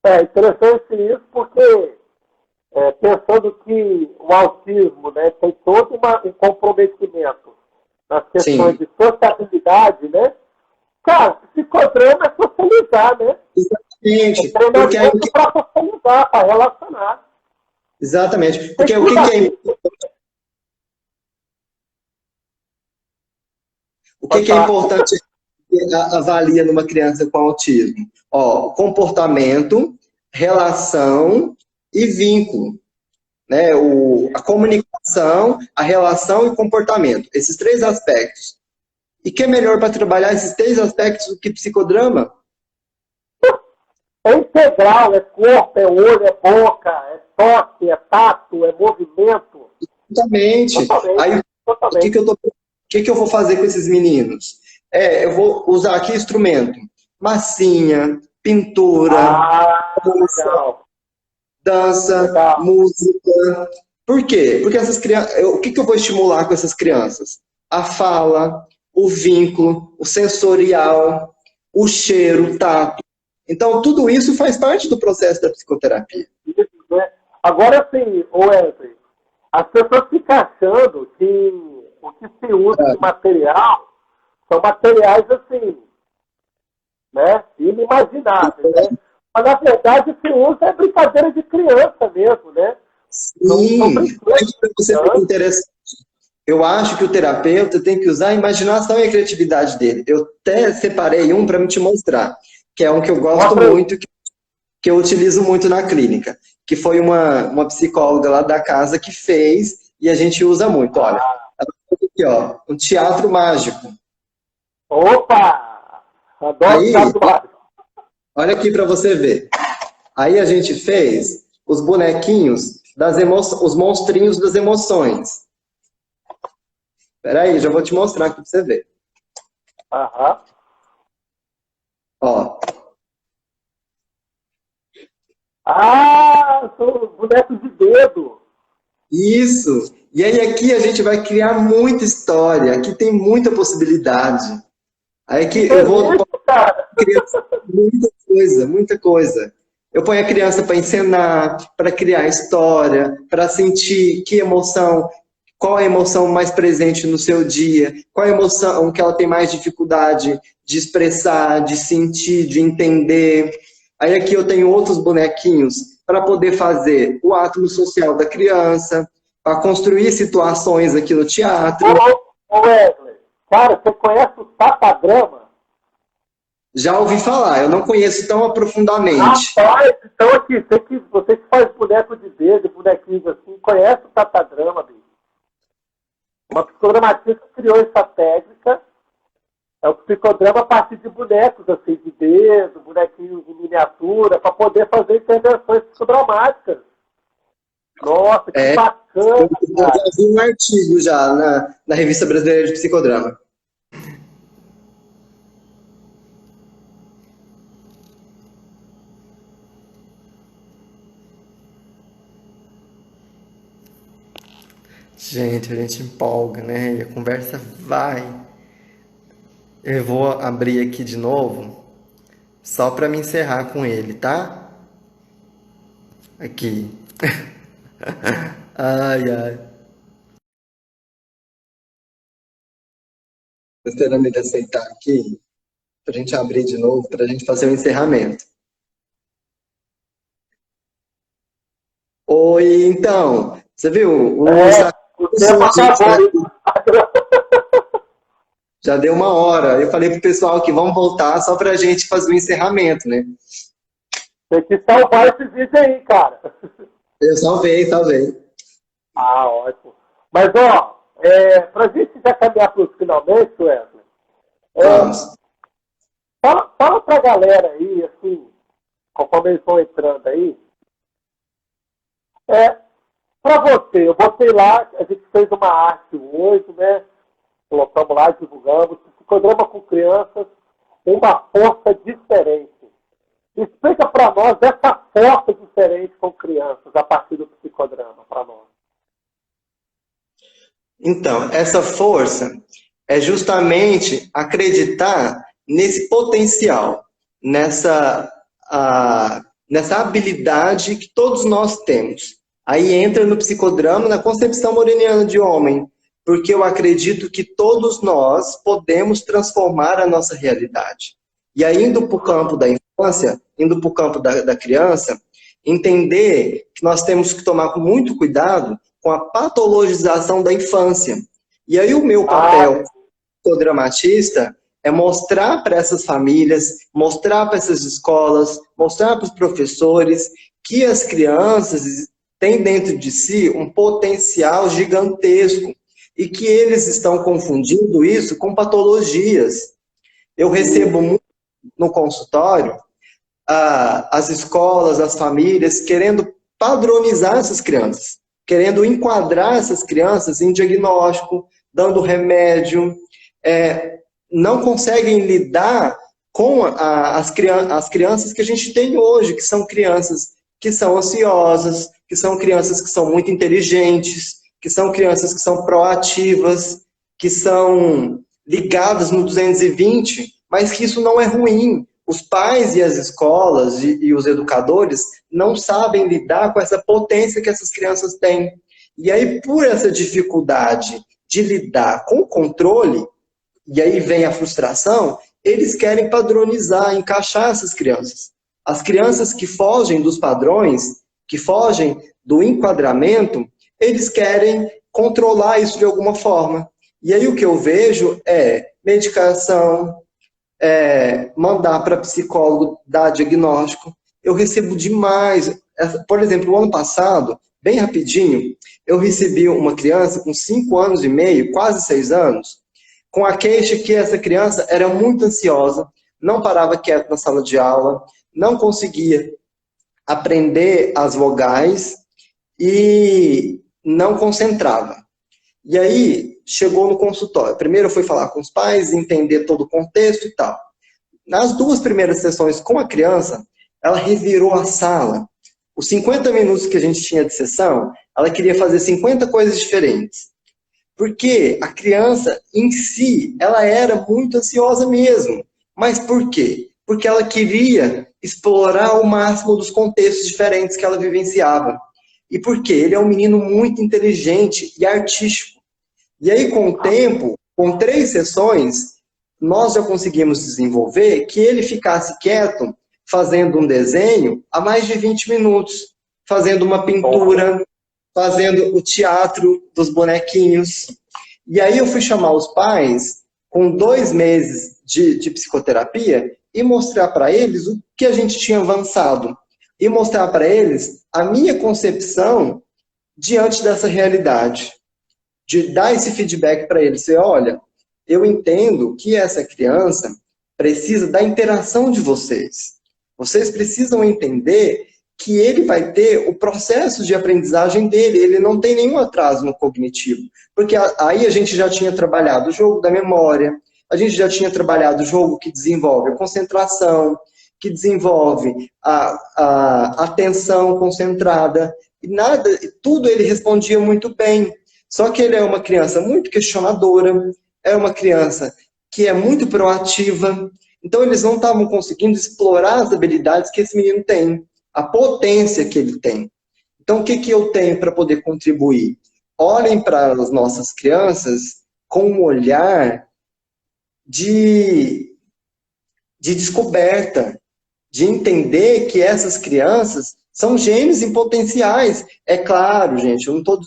É interessante isso, porque pensando que o autismo, né, tem todo um comprometimento nas questões de sociabilidade, né? Cara, psicodrama é socializar, né? Exatamente. É treinamento para socializar, para relacionar. Exatamente. Porque o que é importante? O que é importante que avalia numa criança com autismo? Ó, comportamento, relação e vínculo. Né? A comunicação, a relação e o comportamento. Esses três aspectos. E que é melhor para trabalhar esses três aspectos do que psicodrama? É integral, é corpo, é olho, é boca, é toque, é tato, é movimento. Exatamente. Aí, o que eu vou fazer com esses meninos? Eu vou usar aqui instrumento. Massinha, pintura, dança, música. Por quê? Porque essas crianças, o que eu vou estimular com essas crianças? A fala, o vínculo, o sensorial, o cheiro, o tato. Então, tudo isso faz parte do processo da psicoterapia. Isso, né? Agora, assim, Wesley, as pessoas ficam achando que o que se usa de material são materiais, assim, né? Inimagináveis, né? Mas, na verdade, o que usa é brincadeira de criança mesmo, né? Sim, você é interessante. Eu acho que o terapeuta tem que usar a imaginação e a criatividade dele. Eu até separei um para me te mostrar, que é um que eu gosto muito, que eu utilizo muito na clínica, que foi uma psicóloga lá da casa que fez e a gente usa muito. Olha, ela fez aqui, ó, um teatro mágico. Opa! Adoro teatro mágico. Olha aqui para você ver. Aí a gente fez os bonequinhos das emoções, os monstrinhos das emoções. Espera aí, já vou te mostrar aqui para você ver. Aham. Ó. Ah, são bonecos de dedo. Isso. E aí aqui a gente vai criar muita história. Aqui tem muita possibilidade. Aí aqui eu vou criar muita coisa, muita coisa. Eu ponho a criança para encenar, para criar história, para sentir que emoção, qual a emoção mais presente no seu dia, qual a emoção que ela tem mais dificuldade de expressar, de sentir, de entender. Aí aqui eu tenho outros bonequinhos para poder fazer o átomo social da criança, para construir situações aqui no teatro. Ô Wesley, cara, você conhece o tapadrama? Já ouvi falar, eu não conheço tão aprofundamente. Rapaz, então aqui, você que faz boneco de dedo, bonequinhos assim, conhece o tapadrama, bicho? Uma psicodramatista criou essa técnica. É o psicodrama a partir de bonecos, assim, de dedo, bonequinhos em miniatura, para poder fazer intervenções psicodramáticas. Nossa, que bacana! Eu já vi um artigo já na Revista Brasileira de Psicodrama. Gente, a gente empolga, né? E a conversa vai. Eu vou abrir aqui de novo, só para me encerrar com ele, tá? Aqui. Ai, ai. Tô esperando ele aceitar aqui, pra gente abrir de novo, pra gente fazer o encerramento. Oi, então, você viu? O tempo acabou. Já deu 1 hora. Eu falei pro pessoal que vamos voltar só pra gente fazer o encerramento, né? Tem que salvar esse vídeo aí, cara. Eu salvei. Ah, ótimo. Mas, ó, pra gente já caminhar para os finalmente, Wesley, Vamos. fala pra galera aí, assim, conforme eles vão entrando aí, pra você, eu botei lá, a gente fez uma arte hoje, né? Colocamos lá, divulgamos, psicodrama com crianças, uma força diferente. Explica para nós essa força diferente com crianças a partir do psicodrama, para nós. Então, essa força é justamente acreditar nesse potencial, nessa habilidade que todos nós temos. Aí entra no psicodrama, na concepção moriniana de homem, porque eu acredito que todos nós podemos transformar a nossa realidade. E aí, indo para o campo da infância, indo para o campo da criança, entender que nós temos que tomar muito cuidado com a patologização da infância. E aí o meu papel psicodramatista é mostrar para essas famílias, mostrar para essas escolas, mostrar para os professores que as crianças têm dentro de si um potencial gigantesco e que eles estão confundindo isso com patologias. Eu recebo muito no consultório as escolas, as famílias querendo padronizar essas crianças, querendo enquadrar essas crianças em diagnóstico, dando remédio, não conseguem lidar com as crianças que a gente tem hoje, que são crianças que são ansiosas, que são crianças que são muito inteligentes, que são crianças que são proativas, que são ligadas no 220, mas que isso não é ruim. Os pais e as escolas e os educadores não sabem lidar com essa potência que essas crianças têm. E aí, por essa dificuldade de lidar com o controle, e aí vem a frustração, eles querem padronizar, encaixar essas crianças. As crianças que fogem dos padrões, que fogem do enquadramento, eles querem controlar isso de alguma forma. E aí o que eu vejo é medicação, mandar para psicólogo dar diagnóstico. Eu recebo demais. Por exemplo, o ano passado, bem rapidinho, eu recebi uma criança com 5 anos e meio, quase 6 anos, com a queixa que essa criança era muito ansiosa, não parava quieto na sala de aula, não conseguia aprender as vogais e não concentrava. E aí, chegou no consultório. Primeiro eu fui falar com os pais, entender todo o contexto e tal. Nas 2 primeiras sessões com a criança, ela revirou a sala. Os 50 minutos que a gente tinha de sessão, ela queria fazer 50 coisas diferentes. Porque a criança em si, ela era muito ansiosa mesmo. Mas por quê? Porque ela queria explorar o máximo dos contextos diferentes que ela vivenciava. E por quê? Ele é um menino muito inteligente e artístico. E aí, com o tempo, com 3 sessões, nós já conseguimos desenvolver que ele ficasse quieto, fazendo um desenho a mais de 20 minutos, fazendo uma pintura, fazendo o teatro dos bonequinhos. E aí eu fui chamar os pais, com 2 meses de psicoterapia, e mostrar para eles o que a gente tinha avançado. E mostrar para eles a minha concepção diante dessa realidade. De dar esse feedback para eles. Olha, eu entendo que essa criança precisa da interação de vocês. Vocês precisam entender que ele vai ter o processo de aprendizagem dele, ele não tem nenhum atraso no cognitivo. Porque aí a gente já tinha trabalhado o jogo da memória, a gente já tinha trabalhado o jogo que desenvolve a concentração, que desenvolve a atenção concentrada, e tudo ele respondia muito bem. Só que ele é uma criança muito questionadora, é uma criança que é muito proativa, então eles não estavam conseguindo explorar as habilidades que esse menino tem, a potência que ele tem. Então o que eu tenho para poder contribuir? Olhem para as nossas crianças com um olhar de descoberta, de entender que essas crianças são gênios em potenciais. É claro, gente, eu não estou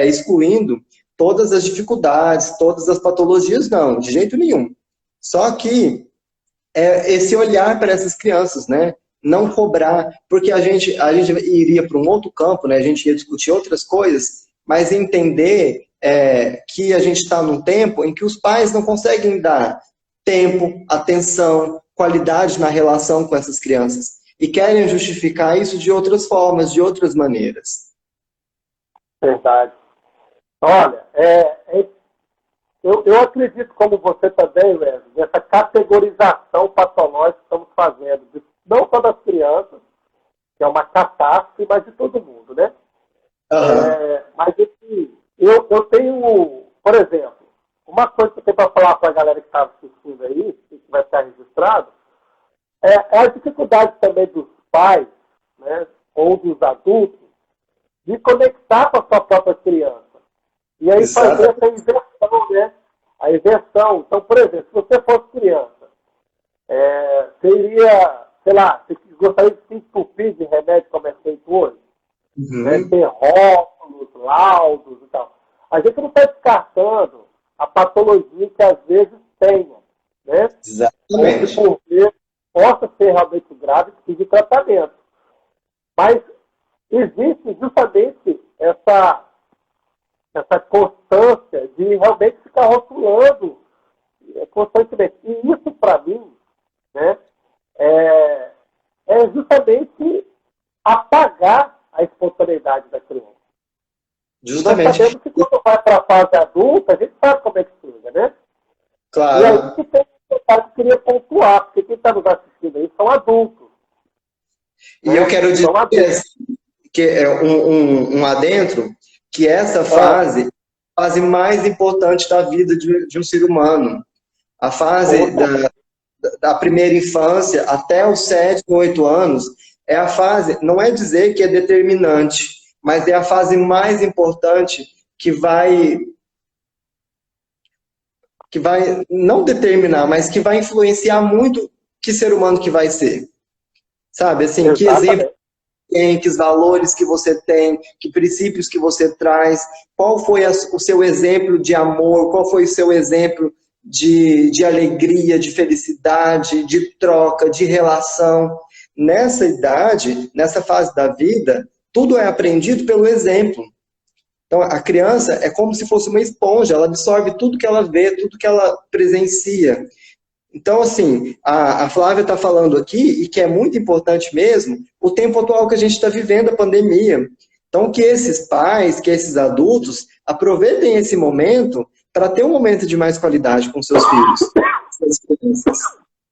excluindo todas as dificuldades, todas as patologias, não, de jeito nenhum. Só que esse olhar para essas crianças, né? Não cobrar, porque a gente iria para um outro campo, né? A gente ia discutir outras coisas, mas entender que a gente está num tempo em que os pais não conseguem dar tempo, atenção, qualidade na relação com essas crianças. E querem justificar isso de outras formas, de outras maneiras. Verdade. Olha, eu acredito, como você também, Wesley, nessa categorização patológica que estamos fazendo, não só das crianças, que é uma catástrofe, mas de todo mundo, né? Uhum. Mas assim, eu tenho, por exemplo, uma coisa que eu tenho para falar para a galera que está assistindo aí, que vai ficar registrado, é a dificuldade também dos pais, né, ou dos adultos, de conectar com a sua própria criança. E aí fazer essa inversão, né? A inversão. Então, por exemplo, se você fosse criança, você iria, sei lá, você gostaria de se entupir de remédio como é feito hoje? Uhum. Né? Ter rótulos, laudos e tal. A gente não está descartando a patologia que às vezes ou que Exatamente. por vezes possa ser realmente grave e pedir tratamento. Mas existe justamente essa constância de realmente ficar rotulando constantemente. E isso, para mim, né, é, é justamente apagar a espontaneidade da criança. E nós Justamente. sabemos que quando vai para a fase adulta, a gente sabe como é que chega, né? E aí Claro. que tem um detalhe que eu queria pontuar, porque quem está nos assistindo aí são adultos, E eu né? quero dizer São adultos. que é um adentro, que essa Ah, fase é a fase mais importante da vida de um ser humano. A fase totalmente. da primeira infância até os 7, 8 anos é a fase, não é dizer que é determinante, mas é a fase mais importante que vai não determinar, mas que vai influenciar muito que ser humano que vai ser. Sabe, assim, que exemplo Exatamente. tem, que valores que você tem, que princípios que você traz, qual foi o seu exemplo de amor, qual foi o seu exemplo de alegria, de felicidade, de troca, de relação. Nessa idade, nessa fase da vida, tudo é aprendido pelo exemplo. Então, a criança é como se fosse uma esponja, ela absorve tudo que ela vê, tudo que ela presencia. Então, assim, a Flávia está falando aqui, e que é muito importante mesmo, o tempo atual que a gente está vivendo, a pandemia. Então, que esses pais, que esses adultos, aproveitem esse momento para ter um momento de mais qualidade com seus filhos, suas crianças.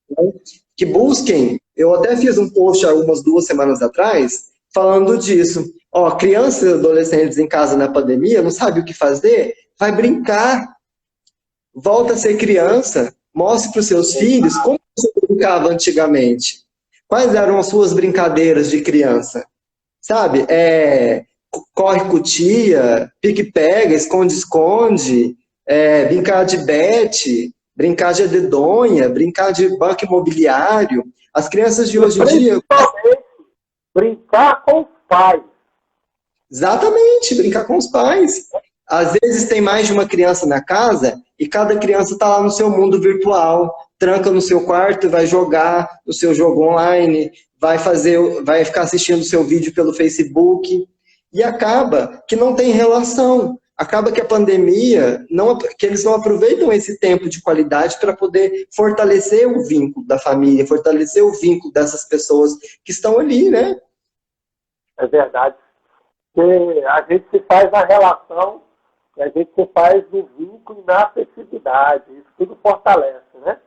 Né? Que busquem, eu até fiz um post algumas 2 semanas atrás, falando disso. Ó, crianças e adolescentes em casa na pandemia, não sabe o que fazer? Vai brincar, volta a ser criança, mostre para os seus filhos como você brincava antigamente. Quais eram as suas brincadeiras de criança? Sabe? Corre com tia, pique-pega, esconde-esconde, brincar de bete, brincar de dedonha, brincar de banco imobiliário. As crianças de E hoje em dia, principalmente brincar com os pais. exatamente, brincar com os pais. Às vezes tem mais de uma criança na casa e cada criança está lá no seu mundo virtual, tranca no seu quarto e vai jogar no seu jogo online, vai ficar assistindo o seu vídeo pelo Facebook e acaba que não tem relação. Acaba que a pandemia, que eles não aproveitam esse tempo de qualidade para poder fortalecer o vínculo da família, fortalecer o vínculo dessas pessoas que estão ali, né? É verdade. Porque a gente se faz na relação, e a gente se faz no vínculo e na afetividade. Isso tudo fortalece, né?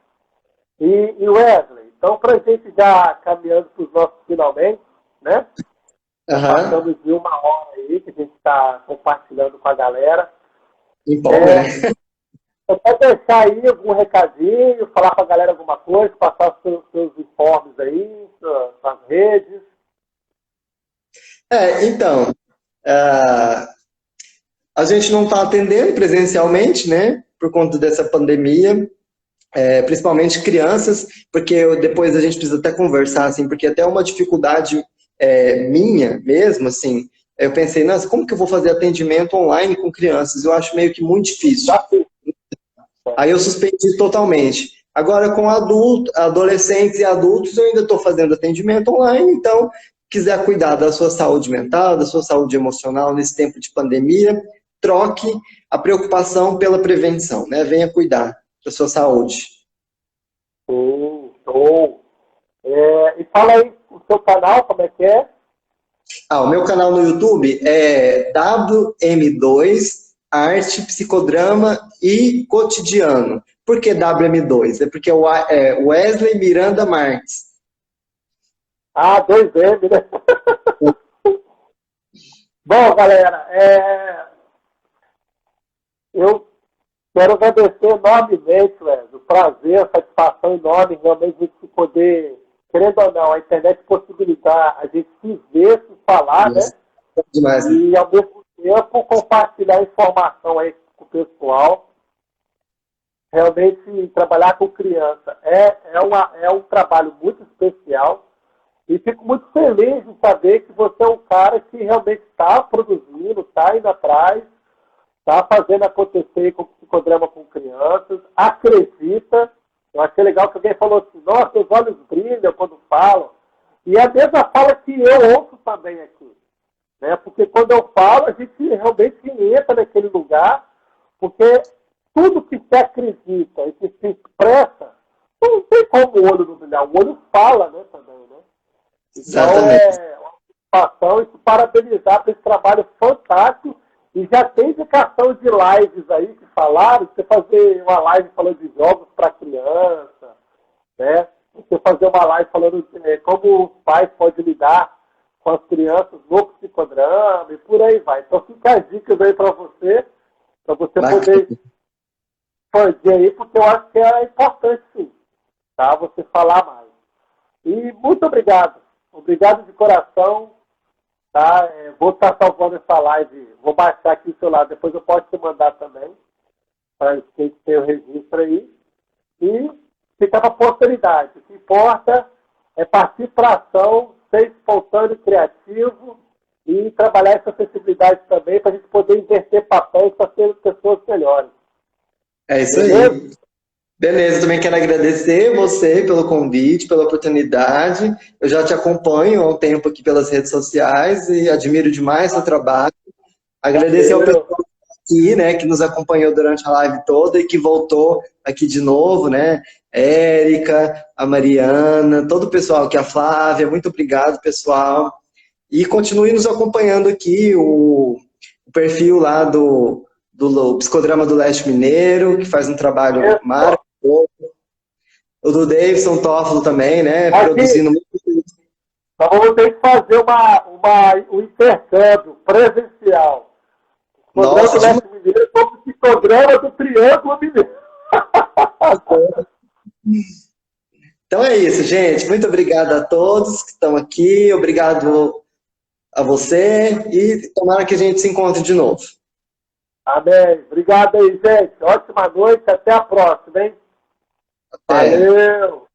E Wesley, então para a gente já caminhando para os nossos finalmente, né? Já Aham. passamos de 1 hora aí que a gente está compartilhando com a galera. Empolga, É, né? você pode deixar aí algum recadinho, falar para a galera alguma coisa, passar os seus informes aí, suas redes. Então, ah, a gente não está atendendo presencialmente, né? Por conta dessa pandemia, principalmente crianças, porque depois a gente precisa até conversar, assim, porque até uma dificuldade minha mesmo, assim, eu pensei, nossa, como que eu vou fazer atendimento online com crianças? Eu acho meio que muito difícil. Desafio. Aí eu suspendi totalmente. Agora, com adolescentes e adultos, eu ainda estou fazendo atendimento online, então, quiser cuidar da sua saúde mental, da sua saúde emocional nesse tempo de pandemia, troque a preocupação pela prevenção, né? Venha cuidar da sua saúde. Show. E fala aí o seu canal, como é que é? O meu canal no YouTube é WM2 Arte, Psicodrama e Cotidiano. Por que WM2? É porque é Wesley Miranda Marques. Ah, 2M, né? Bom, galera, eu quero agradecer enormemente, Wesley. O prazer, a satisfação enorme realmente de poder, querendo ou não, a internet possibilitar a gente se ver, se falar, né? Demais, né? E ao mesmo tempo compartilhar informação aí com o pessoal. Realmente trabalhar com criança é um trabalho muito especial. E fico muito feliz de saber que você é um cara que realmente está produzindo, está indo atrás, está fazendo acontecer com o psicodrama com crianças, acredita, Eu achei legal que alguém falou assim, nossa, os olhos brilham quando falam. E é a mesma fala que eu ouço também aqui. Né? Porque quando eu falo, a gente realmente entra naquele lugar, porque tudo que se acredita e que se expressa, não tem como o olho não brilhar. O olho fala, né, também, né? Então, Exatamente. é uma satisfação e te parabenizar por esse trabalho fantástico. E já tem indicação de lives aí que falaram, você fazer uma live falando de jogos para criança, né? Você fazer uma live falando como os pais podem lidar com as crianças no psicodrama e por aí vai. Então fica as dicas aí para você Bacana. poder expandir aí, porque eu acho que é importante sim, tá? Você falar mais. E muito obrigado. Obrigado de coração. Tá? Vou estar salvando essa live. Vou baixar aqui o seu lado. Depois eu posso te mandar também. Para quem tem o registro aí. E fica para a posteridade. O que importa é partir para a ação, ser espontâneo e criativo e trabalhar essa sensibilidade também para a gente poder inverter papéis para ser pessoas melhores. É isso Beleza? aí. Beleza, também quero agradecer você pelo convite, pela oportunidade. Eu já te acompanho há um tempo aqui pelas redes sociais e admiro demais seu trabalho. Agradecer ao pessoal Valeu. aqui, né, que nos acompanhou durante a live toda e que voltou aqui de novo, né? Érica, a Mariana, todo o pessoal aqui, a Flávia, muito obrigado, pessoal. E continue nos acompanhando aqui, o perfil lá do Psicodrama do Leste Mineiro, que faz um trabalho maravilhoso. O do Davidson Toffolo também, né? Aqui, Produzindo muito. nós vamos ter que fazer um intercâmbio presencial. Psicograma Nossa, do Leste Mineiro como psicograma do Triângulo Mineiro. então é isso, gente. Muito obrigado a todos que estão aqui. Obrigado a você e tomara que a gente se encontre de novo. Amém. Obrigado aí, gente. Ótima noite. Até a próxima, hein? Até. Valeu.